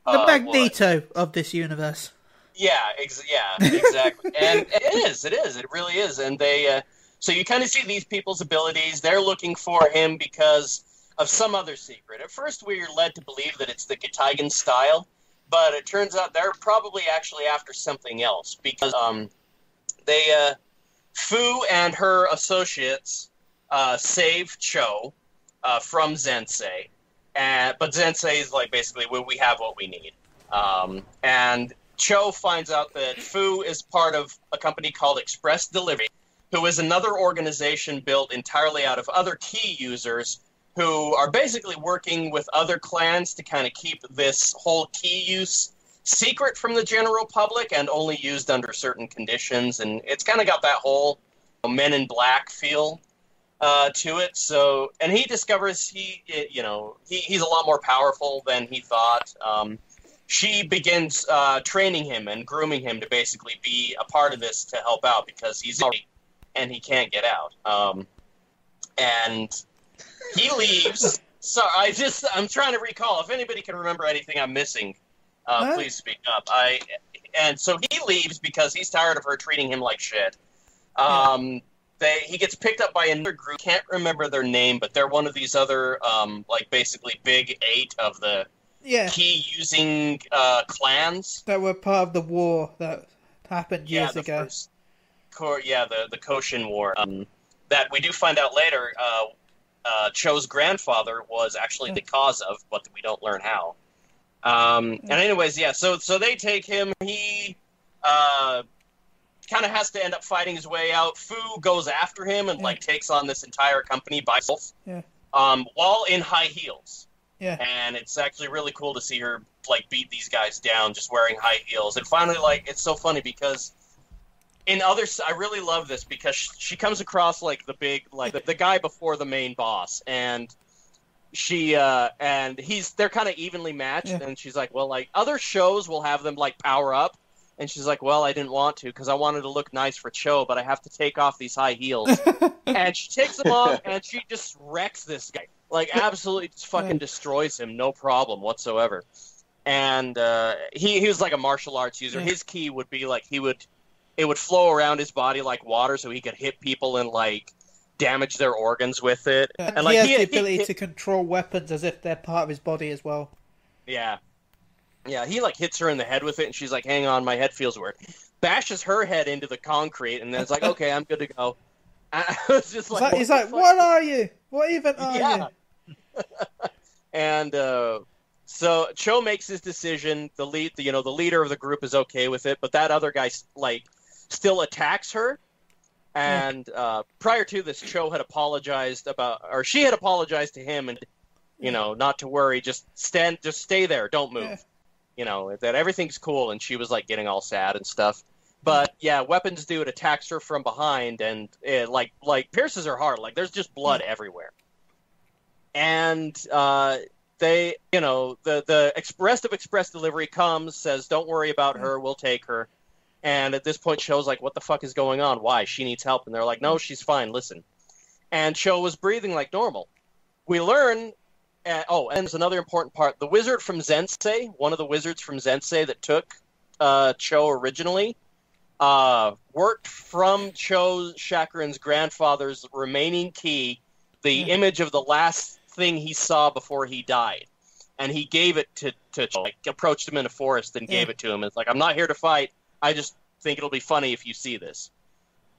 The Magneto of this universe. Yeah, exactly. And it really is. And they, so you kind of see these people's abilities. They're looking for him because of some other secret. At first, we are led to believe that it's the Gitaigen style, but it turns out they're probably actually after something else because Fu and her associates save Cho from Zensei, but Zensei is like basically we have what we need, and Cho finds out that Fu is part of a company called Express Delivery, who is another organization built entirely out of other key users who are basically working with other clans to kind of keep this whole key use secret from the general public and only used under certain conditions. And it's kind of got that whole Men in Black feel to it. So, and he discovers he's a lot more powerful than he thought. She begins training him and grooming him to basically be a part of this to help out because he's and he can't get out. And he leaves. Sorry, I'm trying to recall. If anybody can remember anything I'm missing, please speak up. And so he leaves because he's tired of her treating him like shit. He gets picked up by another group. Can't remember their name, but they're one of these other basically big 8 of the key using clans that were part of the war that happened years ago. The Koshin War. That we do find out later. Cho's grandfather was actually the cause of, but we don't learn how. And anyways, so they take him. He kind of has to end up fighting his way out. Fu goes after him and takes on this entire company by himself, while in high heels. Yeah, and it's actually really cool to see her beat these guys down just wearing high heels. And finally, it's so funny because I really love this because she comes across like the big the guy before the main boss, and she they're kind of evenly matched, and she's like, well, other shows will have them power up, and she's like, well, I didn't want to because I wanted to look nice for Cho, but I have to take off these high heels, and she takes them off, and she just wrecks this guy, absolutely just fucking destroys him, no problem whatsoever. And he was like a martial arts user. His key would be it would flow around his body like water, so he could hit people and damage their organs with it. And he has the ability to control weapons as if they're part of his body as well. Yeah, he hits her in the head with it, and she's like, "Hang on, my head feels weird." Bashes her head into the concrete, and then it's like, "Okay, I'm good to go." I was just he's like, "What are you? What even are you?" And so Cho makes his decision. The leader of the group is okay with it, but that other guy still attacks her. And prior to this, Cho had apologized she had apologized to him, and not to worry, just stay there, don't move. That everything's cool. And she was getting all sad and stuff. But Weapons Dude attacks her from behind, and it pierces her heart. There's just blood everywhere. And they, the rest of Express Delivery comes, says, "Don't worry about her, we'll take her." And at this point, Cho's like, "What the fuck is going on? Why? She needs help." And they're like, "No, she's fine, listen." And Cho was breathing like normal. We learn, and there's another important part. The wizard from Zensei, one of the wizards from Zensei that took Cho originally, worked from Cho Shakurin's grandfather's remaining key, the image of the last thing he saw before he died. And he gave it to like, approached him in a forest and gave it to him. It's like, I'm not here to fight. I just think it'll be funny if you see this.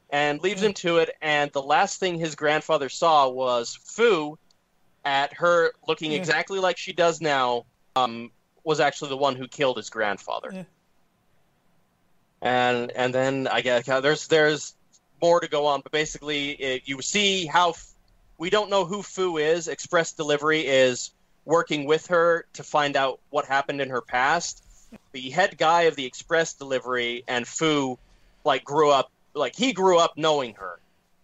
And leaves him to it, and the last thing his grandfather saw was Fu, at her looking exactly like she does now, was actually the one who killed his grandfather. Yeah. And then I guess there's more to go on, but basically you see how we don't know who Fu is. Express Delivery is working with her to find out what happened in her past. The head guy of the Express Delivery and Fu grew up knowing her,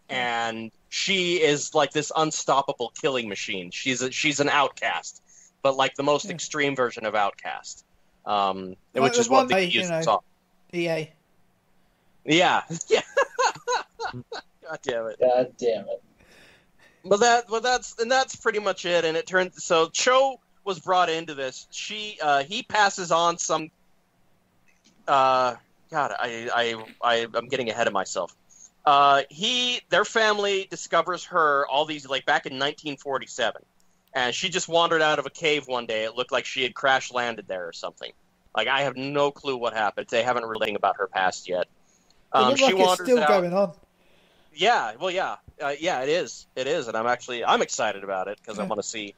and she is like this unstoppable killing machine. She's an outcast, but like the most extreme version of outcast, which is what the saw. EA. Yeah. God damn it. But that's pretty much it. And it turned so Cho was brought into this. He passes on some. God, I'm getting ahead of myself. Their family discovers her all these back in 1947, and she just wandered out of a cave one day. It looked like she had crash landed there or something. I have no clue what happened. They haven't really about her past yet. She wanders it's still going on. Yeah, well, yeah, it is, and I'm excited about it because I want to see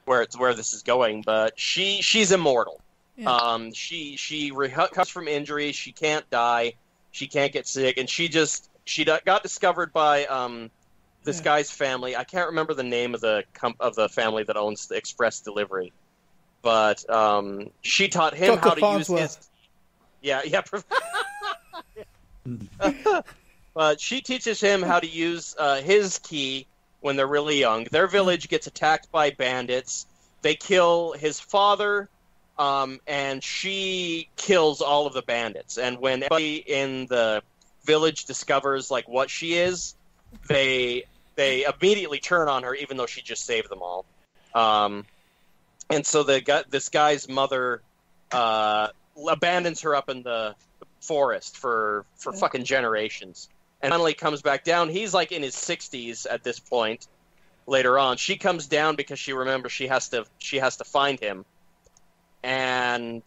where this is going. But she's immortal. Yeah. She recovers from injuries. She can't die. She can't get sick, and she got discovered by this guy's family. I can't remember the name of the family that owns the Express Delivery, but she taught him how to use his. Yeah. But she teaches him how to use his key when they're really young. Their village gets attacked by bandits. They kill his father, and she kills all of the bandits. And when everybody in the village discovers what she is, they immediately turn on her, even though she just saved them all. And so this guy's mother abandons her up in the forest for fucking generations, and finally comes back down. He's in his 60s at this point. Later on, she comes down because she remembers she has to find him, and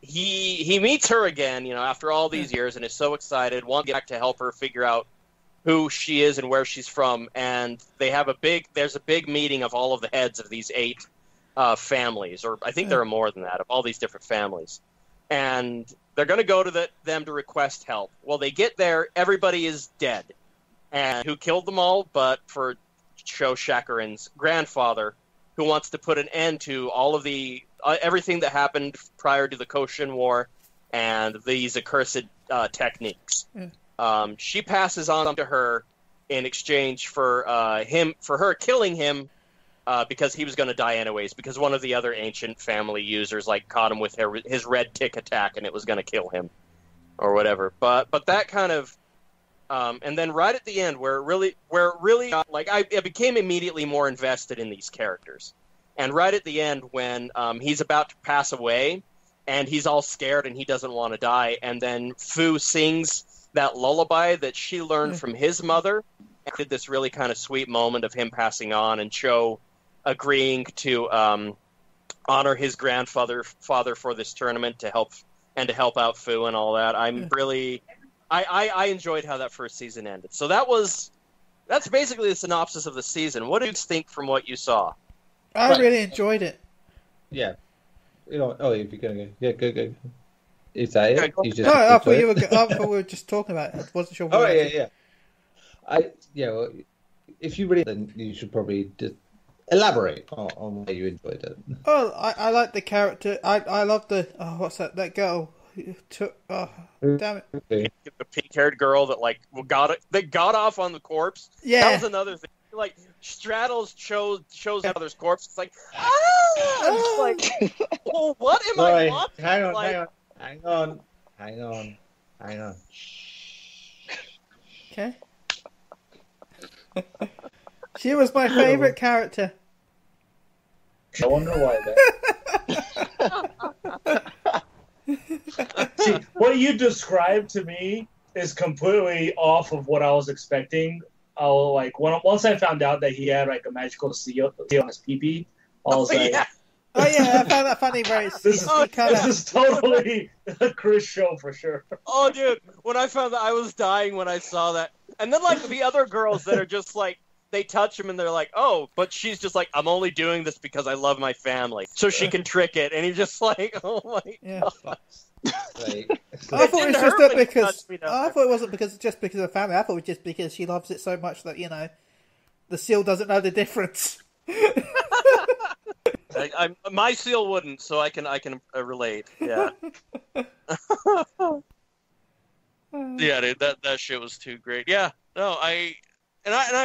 he meets her again, after all these years, and is so excited, wants to get back to help her figure out who she is and where she's from. And there's a big meeting of all of the heads of these 8 families, or I think there are more than that, of all these different families, and they're going to go to them to request help. Well, they get there, everybody is dead. And who killed them all but for Cho Shakurin's grandfather, who wants to put an end to all of the everything that happened prior to the Koshin War and these accursed techniques. She passes on to her in exchange for her killing him, because he was going to die anyways, because one of the other ancient family users caught him with his red tick attack, and it was going to kill him or whatever. But that kind of and then right at the end where it really got, I became immediately more invested in these characters. And right at the end when he's about to pass away and he's all scared and he doesn't want to die, and then Fu sings that lullaby that she learned from his mother, and did this really kind of sweet moment of him passing on and Cho agreeing to honor his father for this tournament to help out Fu and all that. I enjoyed how that first season ended. So that's basically the synopsis of the season. What did you think from what you saw? I really enjoyed it. Yeah. If you're gonna go, go. Is that it? No, I thought we were just talking about it. I wasn't sure. Yeah. Well, if you really, then you should probably just elaborate on why you enjoyed it. Oh, I like the character. I love the what's that girl? Damn it! The pink-haired girl that got off on the corpse. Yeah, that was another thing. Straddles shows another's corpse. It's like, well, what am I watching? Hang on. Okay. She was my favorite character. I wonder why that. See, what you described to me is completely off of what I was expecting. Once I found out that he had like a magical seal on his pee-pee, I was like, Oh yeah, I found that funny. this is totally a Chris show for sure. Oh, dude, when I found that, I was dying when I saw that. And then, like, the other girls that are just, like, they touch him and they're like, oh, but she's just like, I'm only doing this because I love my family. So she can trick it. And he's just like, oh, my God. Like, I thought it was just because... I thought it wasn't just because of family. I thought it was just because she loves it so much that, you know, the seal doesn't know the difference. My seal wouldn't, so I can relate. Yeah. Yeah, dude, that shit was too great. Yeah, no, I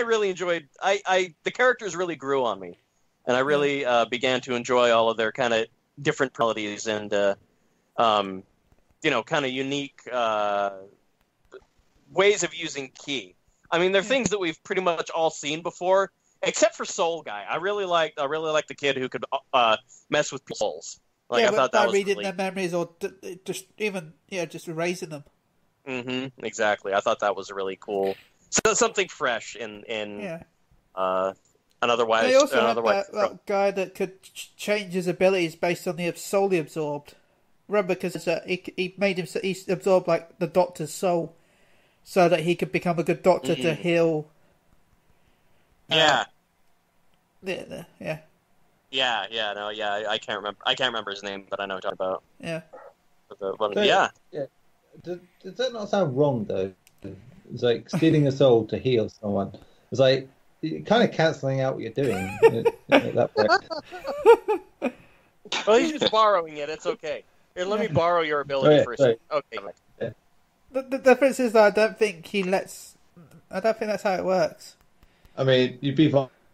really enjoyed. The characters really grew on me, and I really began to enjoy all of their kind of different qualities and kind of unique ways of using ki. I mean, they're things that we've pretty much all seen before. Except for Soul Guy, I really liked the kid who could mess with people's souls. Like, I thought that was reading really... their memories or just even just erasing them. Mm-hmm. Exactly. I thought that was really cool. So, something fresh in another way. They also had that guy that could change his abilities based on the soul he absorbed. Remember, because he made him he absorbed like the Doctor's soul, so that he could become a good doctor to heal. Yeah. Yeah. I can't remember his name, but I know what you're talking about. Yeah. Does that not sound wrong though? It's like stealing a soul to heal someone. It's like you're kind of cancelling out what you're doing. Well, he's just borrowing it. It's okay. Here, let me borrow your ability for a second. Okay. Yeah. The difference is that I don't think that's how it works. I mean, you'd be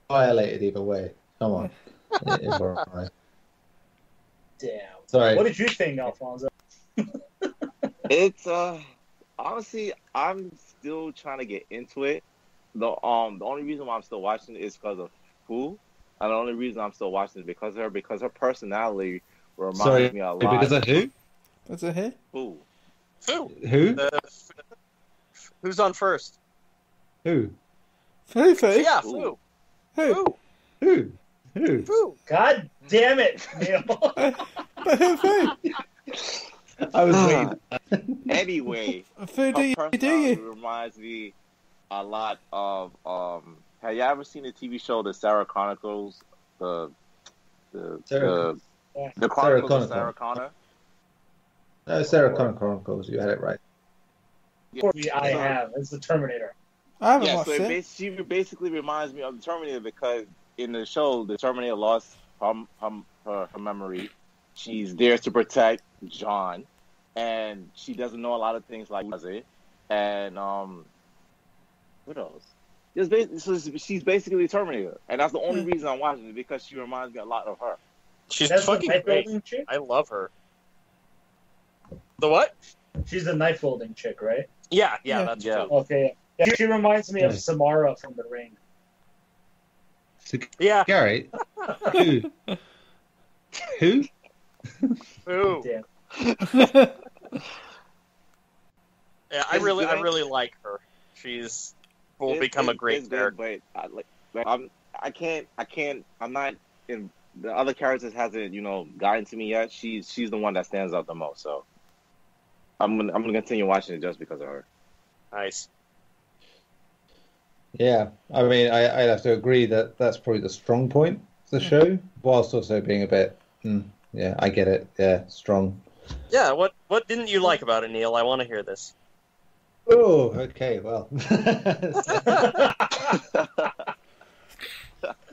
violated either way. Come on. It's all right. Damn. Sorry. What did you think, Alfonso? It's honestly, I'm still trying to get into it. The only reason why I'm still watching it is because of Fu. And the only reason I'm still watching it is because her personality reminds me a lot. Because of who? What's it here? Fu. Who? Who's on first? Who? Fu? Yeah, Fu. Who? God damn it, Neil. But who? I was waiting. Anyway, Fu, do you? Reminds me a lot of have you ever seen the TV show The Sarah Chronicles? The Chronicles of Sarah Connor? No, Sarah Connor Chronicles. You had it right. Yeah, I have. It's the Terminator. I haven't watched it. She basically reminds me of the Terminator because in the show, the Terminator lost her memory. She's there to protect John, and she doesn't know a lot of things like does it. And what else? She's basically the Terminator, and that's the only reason I'm watching it because she reminds me a lot of her. She's That's fucking the great. knife chick? I love her. The what? She's the knife wielding chick, right? Yeah, that's true. Okay. Yeah, she reminds me of Samara from The Ring. Yeah. Gary. Who? Who? Ooh. Damn. Yeah, I really like her. She's will become a great character. But I'm not in the other characters hasn't gotten to me yet. She's the one that stands out the most. So I'm gonna continue watching it just because of her. Nice. Yeah, I mean, I'd have to agree that that's probably the strong point of the show, whilst also being a bit, yeah, I get it, yeah, strong. Yeah, what didn't you like about it, Neil? I want to hear this. Oh, okay, well.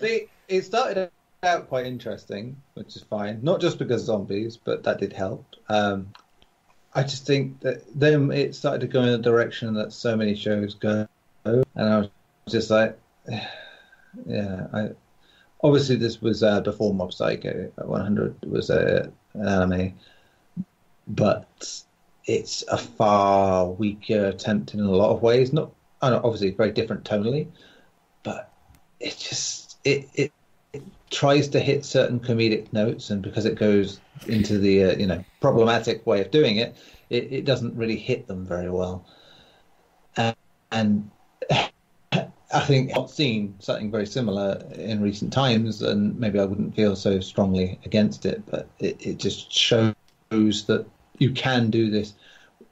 See, it started out quite interesting, which is fine. Not just because of zombies, but that did help. I just think that then it started to go in a direction that so many shows go, and I was just like, yeah. Obviously this was before Mob Psycho 100 was an anime, but it's a far weaker attempt in a lot of ways. Not obviously very different tonally, but it just it tries to hit certain comedic notes, and because it goes into the problematic way of doing it, it doesn't really hit them very well. and I think I've seen something very similar in recent times, and maybe I wouldn't feel so strongly against it, but it just shows that you can do this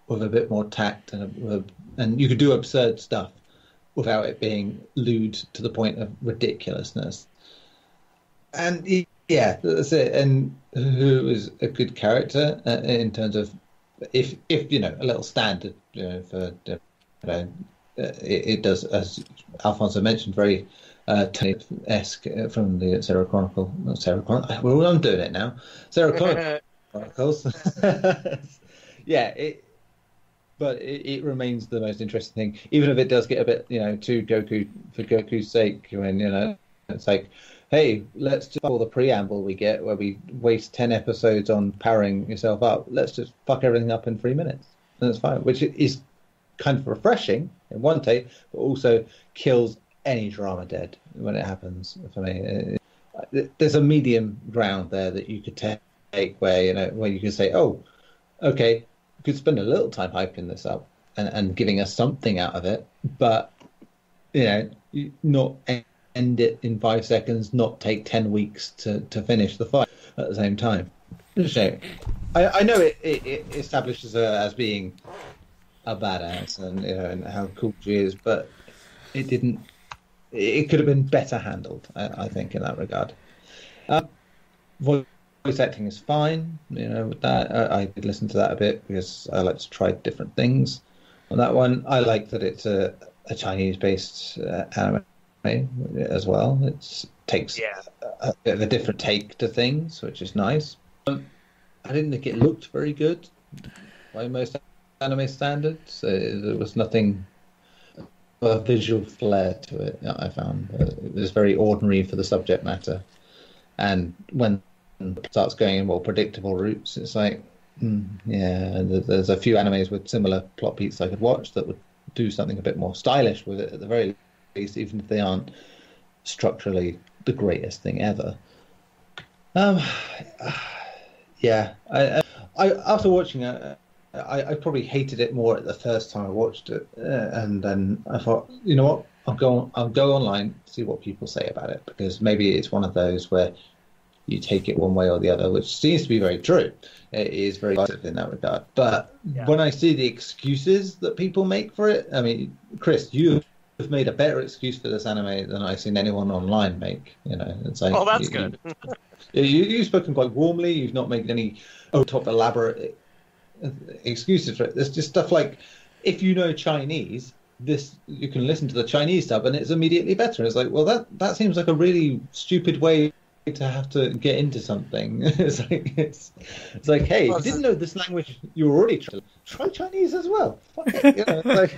with a bit more tact, and you could do absurd stuff without it being lewd to the point of ridiculousness. And yeah, that's it. And who is a good character in terms of if you know, a little standard, you know, for it does, as Alfonso mentioned, very esque from the Sarah Chronicle. Not Sarah Chronicle. Well, I'm doing it now. Sarah Chronicles. Yeah, but it remains the most interesting thing, even if it does get a bit, you know, too Goku for Goku's sake. When, you know, it's like, hey, let's just all the preamble we get where we waste 10 episodes on powering yourself up. Let's just fuck everything up in 3 minutes, and it's fine. Which is kind of refreshing in one take, but also kills any drama dead when it happens. For me, there's a medium ground there that you could take, where, you know, where you could say, oh, okay, we could spend a little time hyping this up and giving us something out of it, but, you know, not end it in 5 seconds, not take 10 weeks to finish the fight at the same time. So, I know it establishes her as being a badass, and, you know, and how cool she is, but it didn't. It could have been better handled, I think, in that regard. Voice acting is fine, you know. With that, I did listen to that a bit because I like to try different things. On that one, I like that it's a Chinese-based anime as well. It takes a bit of a different take to things, which is nice. I didn't think it looked very good by most anime standards. There was nothing of a visual flair to it, I found. It was very ordinary for the subject matter. And when it starts going in more predictable routes, it's like, yeah, there's a few animes with similar plot beats I could watch that would do something a bit more stylish with it, at the very least, even if they aren't structurally the greatest thing ever. Yeah, I after watching it, I probably hated it more at the first time I watched it, and then I thought, you know what, I'll go online, see what people say about it, because maybe it's one of those where you take it one way or the other, which seems to be very true. It is very positive in that regard. But when I see the excuses that people make for it, I mean, Chris, you have made a better excuse for this anime than I've seen anyone online make. You know, it's like, oh, that's good. You've spoken quite warmly. You've not made any top elaborate excuses for it. There's just stuff like, if you know Chinese, you can listen to the Chinese dub and it's immediately better. It's like, well, that seems like a really stupid way to have to get into something. It's like, hey, if you didn't know this language, you were already try Chinese as well. Fuck it, you know, that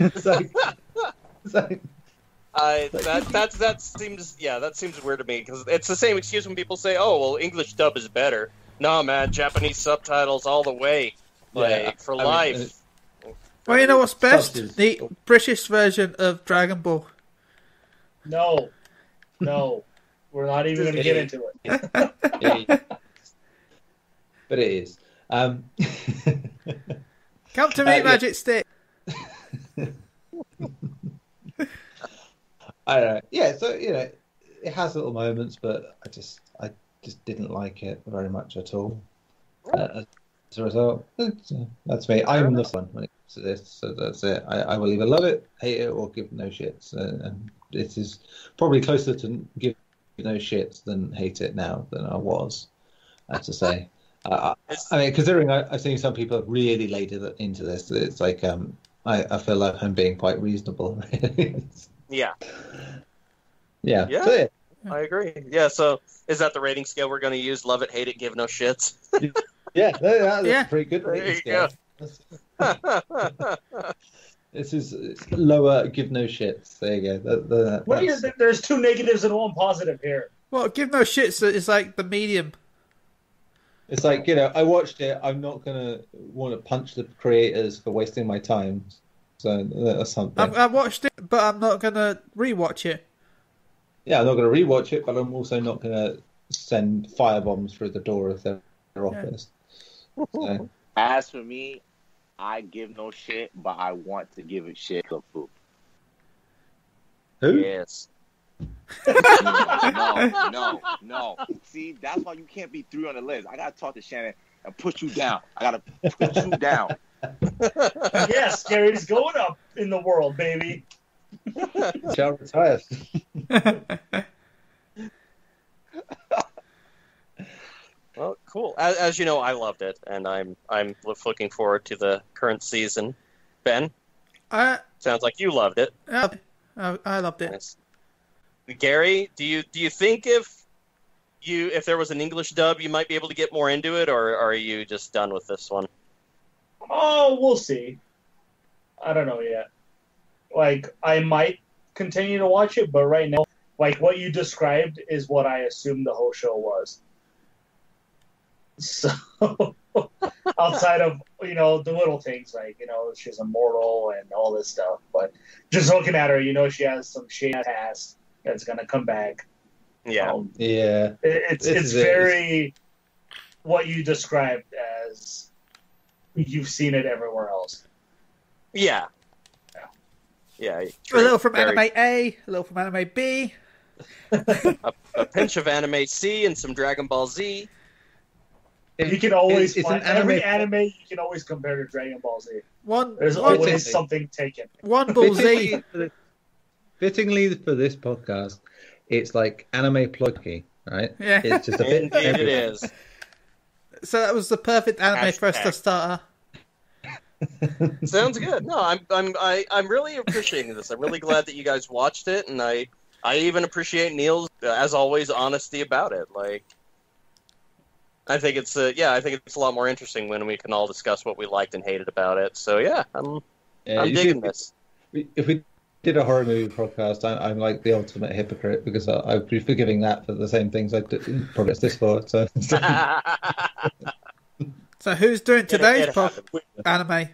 seems weird to me, because it's the same excuse when people say, "Oh, well, English dub is better." No, man, Japanese subtitles all the way, for life. Well, you know what's best? The British version of Dragon Ball. No. We're not even going to get into it. But it is. Come to me, Magic Stick. I don't know. Yeah, so, you know, it has little moments, but I just didn't like it very much at all. As a result, that's me. I'm the one when it comes to this, so that's it. I will either love it, hate it, or give no shits. And it is probably closer to give no shits than hate it now than I was, I have to say. I mean, considering I've seen some people really laid into this, it's like, I feel like I'm being quite reasonable. Yeah. So, I agree. Yeah, so is that the rating scale we're going to use? Love it, hate it, give no shits? That's a pretty good rating scale. This is lower, give no what do you think? There's 2 negatives and 1 positive here. Well, give no shits is like the medium. It's like, you know, I watched it. I'm not going to want to punch the creators for wasting my time. So that's something. I watched it, but I'm not going to rewatch it. Yeah, I'm not going to rewatch it, but I'm also not going to send firebombs through the door of their office. So. As for me, I give no shit, but I want to give it shit of food. Who? Yes. No. See, that's why you can't be 3 on the list. I gotta talk to Shannon and put you down. I gotta put you down. Yes, Gary's going up in the world, baby. Shall retire. Well, cool. As you know, I loved it, and I'm looking forward to the current season. Ben, sounds like you loved it. I loved it. Nice. Gary, do you think if there was an English dub, you might be able to get more into it, or are you just done with this one? Oh, we'll see. I don't know yet. Like, I might continue to watch it, but right now, like, what you described is what I assumed the whole show was. So, outside of, the little things, like, she's immortal and all this stuff, but just looking at her, she has some shade past that's going to come back. Yeah. It's very what you described as you've seen it everywhere else. Yeah. A little from anime A, a little from anime B. a pinch of anime C and some Dragon Ball Z. You can always find every anime you can always compare to Dragon Ball Z. There's always something taken. One Ball Z. Fittingly for this podcast, it's like anime pluggy, right? Yeah. It's just a bit. Indeed it is. So that was the perfect anime for us to start. Sounds good. No, I'm really appreciating this. I'm really glad that you guys watched it, and I even appreciate Neil's, as always, honesty about it. Like, I think it's a lot more interesting when we can all discuss what we liked and hated about it. So yeah, I'm digging this. If we did a horror movie podcast, I'm like the ultimate hypocrite because I'd be forgiving that for the same things I did progress this for. So. So who's doing today's anime?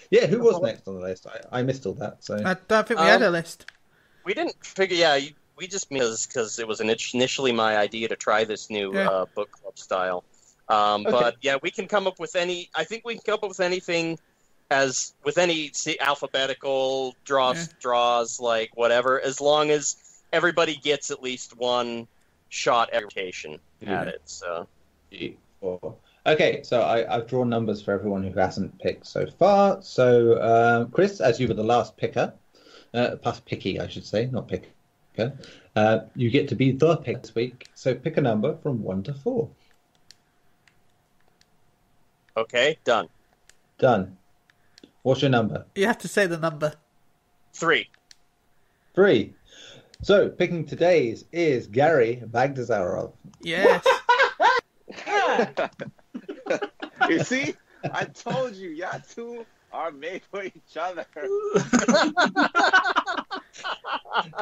Yeah, who was next on the list? I missed all that. So I don't think we had a list. We didn't figure. Yeah, we just because it was initially my idea to try this new book club style. Okay. But yeah, we can come up with any. I think we can come up with anything as with any alphabetical draws, like whatever, as long as everybody gets at least one shot education at it. So. Okay, so I've drawn numbers for everyone who hasn't picked so far. So, Chris, as you were the last picker, past picky, I should say, not picker, you get to be the pick this week. So pick a number from 1 to 4. Okay, done. Done. What's your number? You have to say the number. 3. 3. So picking today's is Garri Bagdasarov. Yes. You see, I told you, y'all two are made for each other.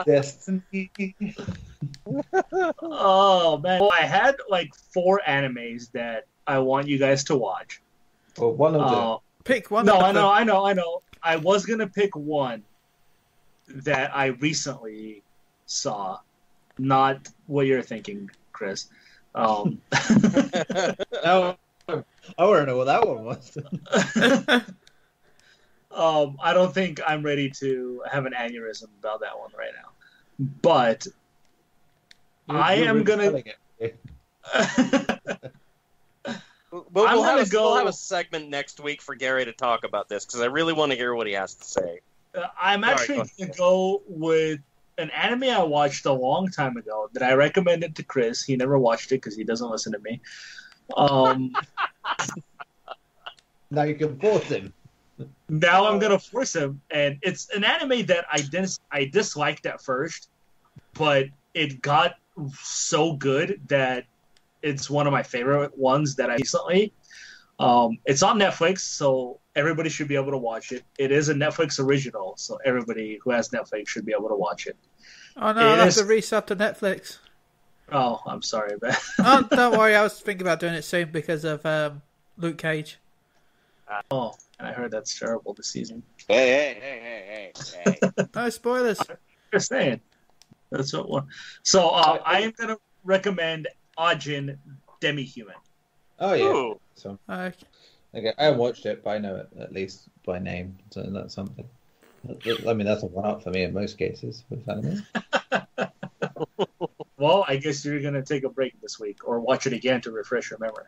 Destiny. Oh man, well, I had like 4 animes that I want you guys to watch. Well, one of them. Pick one. No, I know. I was gonna pick one that I recently saw, not what you're thinking, Chris. No, I want to know what that one was. I don't think I'm ready to have an aneurysm about that one right now. But I am gonna. We'll have a segment next week for Gary to talk about this because I really want to hear what he has to say. I'm actually going to go with an anime I watched a long time ago that I recommended to Chris. He never watched it because he doesn't listen to me. Now you can force him. Now I'm going to force him. And it's an anime that I disliked at first, but it got so good that it's one of my favorite ones that I recently. It's on Netflix, so everybody should be able to watch it. It is a Netflix original, so everybody who has Netflix should be able to watch it. Oh no, I'll have to resub to Netflix. Oh, I'm sorry, man. Oh, don't worry, I was thinking about doing it soon because of Luke Cage. Oh, and I heard that's terrible this season. Hey. No spoilers. Just saying. That's what one. So I am going to recommend Ajin Demi-Human. Oh, yeah. Ooh. So, Okay. I haven't watched it, but I know it at least by name, so that's something. I mean, that's a one-up for me in most cases with anime. Well, I guess you're going to take a break this week or watch it again to refresh your memory.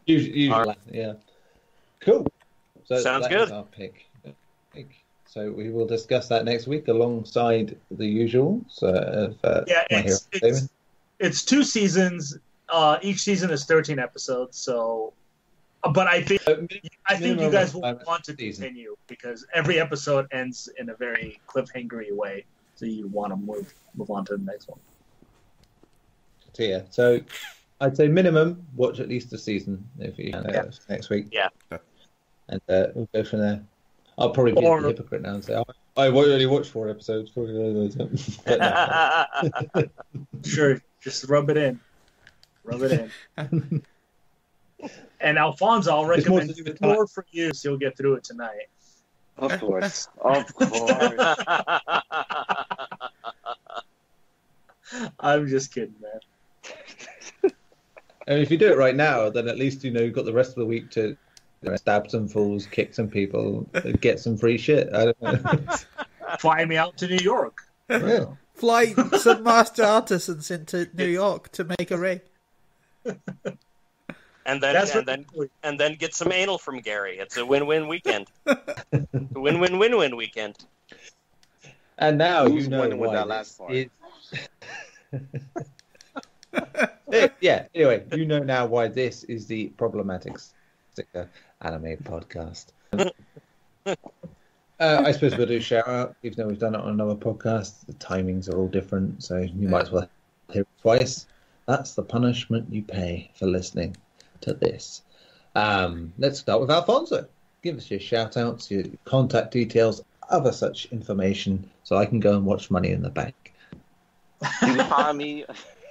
Usually, yeah. Cool. So Sounds that good. is our pick. So we will discuss that next week alongside the usuals of Yeah, My Hero Academia. it's 2 seasons. Each season is 13 episodes. So, but I think you guys will want to continue because every episode ends in a very cliffhangery way. So you want to move on to the next one. So yeah, so I'd say minimum watch at least a season if you can next week. Yeah. And we'll go from there. I'll probably be a hypocrite now and say I only watched 4 episodes. But no. Sure, just rub it in. And Alfonso, I'll recommend more for you so you'll get through it tonight. Of course. Of course. I'm just kidding, man. And if you do it right now, then at least you've got the rest of the week to stab some fools, kick some people, get some free shit. I don't know. Fly me out to New York. Yeah. Fly some master artisans into New York to make a ring. And then get some anal from Gary. It's a win-win weekend. Win-win-win-win weekend. And now Who's you know winning with why that last part? Yeah. Anyway, you know now why this is the Problematic Sticker Anime Podcast. I suppose we'll do a shout out, even though we've done it on another podcast. The timings are all different, so you might as well hear it twice. That's the punishment you pay for listening to this. Let's start with Alfonso. Give us your shout outs, your contact details, other such information, so I can go and watch Money in the Bank. You can find me.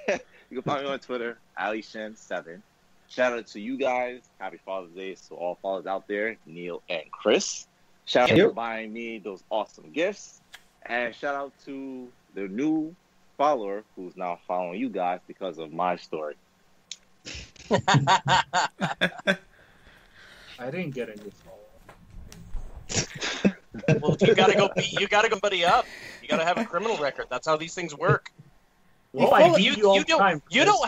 You can find me on Twitter, AliShen7. Shout out to you guys. Happy Father's Day to all fathers out there, Neil and Chris. Shout out for buying me those awesome gifts. And shout out to the new follower who's now following you guys because of my story. I didn't get a new follower. Well, you gotta go buddy up. You gotta have a criminal record. That's how these things work. Well, you don't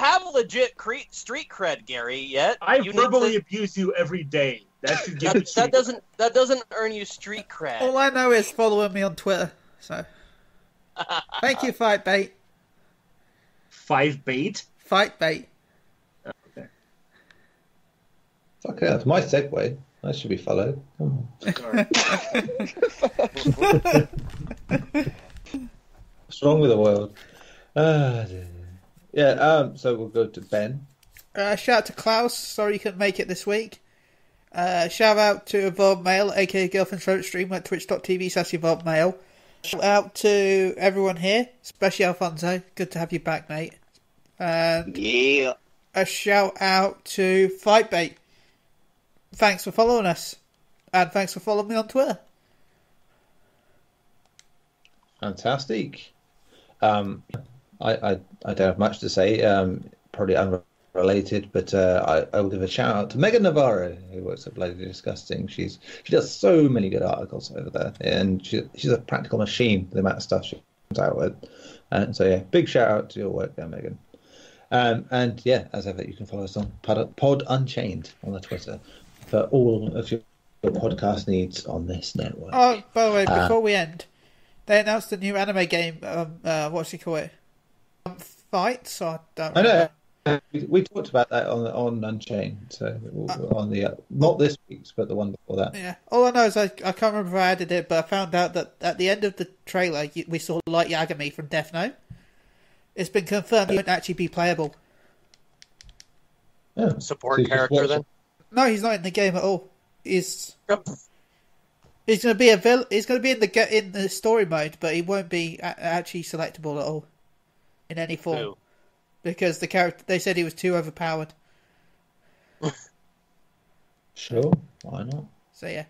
have legit street cred, Gary, yet. I verbally abuse you every day. That should give you that doesn't earn you street cred. All I know is following me on Twitter. So, thank you, Fightbait. 5bait? Fightbait. Okay. Okay, that's my segue. I should be followed. Come on. What's wrong with the world? So we'll go to Ben. Shout out to Klaus. Sorry you couldn't make it this week. Shout out to Evolved Mail, aka Girlfriend's Throat Stream at twitch.tv/Evolved Mail. Shout out to everyone here, especially Alfonso. Good to have you back, mate. And a shout out to Fightbait. Thanks for following us. And thanks for following me on Twitter. Fantastic. I don't have much to say. Probably unrelated, but I will give a shout out to Megan Navarro, who works at Bloody Disgusting. She does so many good articles over there, and she's a practical machine. The amount of stuff she comes out with, and so big shout out to your work there, Megan. And as ever, you can follow us on Pod Unchained on the Twitter for all of your podcast needs on this network. Oh, by the way, before we end, they announced a new anime game. What's he call it? Fight. So I don't remember. I know. We talked about that on Unchained, so on the not this week's, but the one before that. Yeah. All I know is I can't remember if I added it, but I found out that at the end of the trailer we saw Light Yagami from Death Note. It's been confirmed he won't actually be playable. Yeah. Support character then? No, he's not in the game at all. He's going to be He's going to be in the story mode, but he won't be actually selectable at all in any form. Who? Because the character, they said he was too overpowered. Sure, why not? So yeah,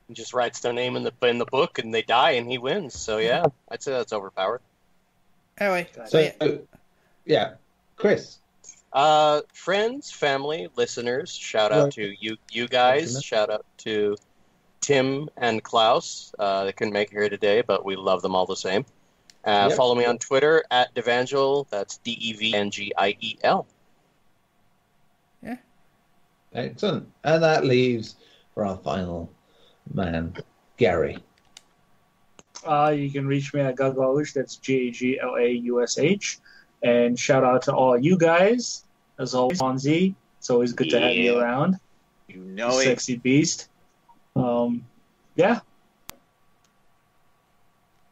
He just writes their name in the book and they die and he wins. So yeah, I'd say that's overpowered. Anyway, Chris. Friends, family, listeners, shout out to you guys. Shout out to Tim and Klaus. They couldn't make it here today, but we love them all the same. Follow me on Twitter at Devangel. That's DEVNGIEL. Yeah. Excellent. And that leaves for our final man, Garri. You can reach me at Gaglaush. That's GAGLAUSH. And shout out to all you guys. As always, Fonzie. It's always good to have you around. You know it. Sexy beast. Yeah.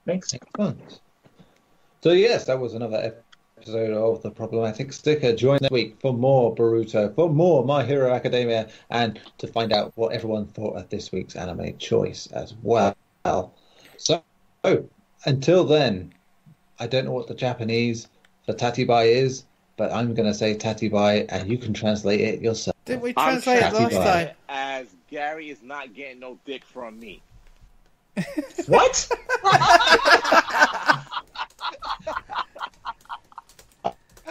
Thanks. Excellent. So yes, that was another episode of The Problematic Sticker. Join next week for more Boruto, for more My Hero Academia, and to find out what everyone thought of this week's anime choice as well. So until then, I don't know what the Japanese for Tatibai is, but I'm going to say Tatibai, and you can translate it yourself. Didn't we translate it last time? As Garri is not getting no dick from me. What?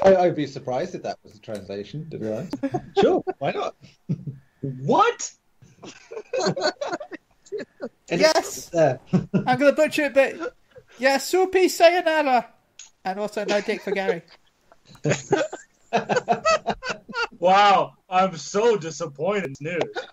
I'd be surprised if that was the translation, to be honest. Sure, why not? What? Yes! I'm going to butcher it, but Yasuppoi sayōnara! And also no dick for Garri. Wow, I'm so disappointed in this news.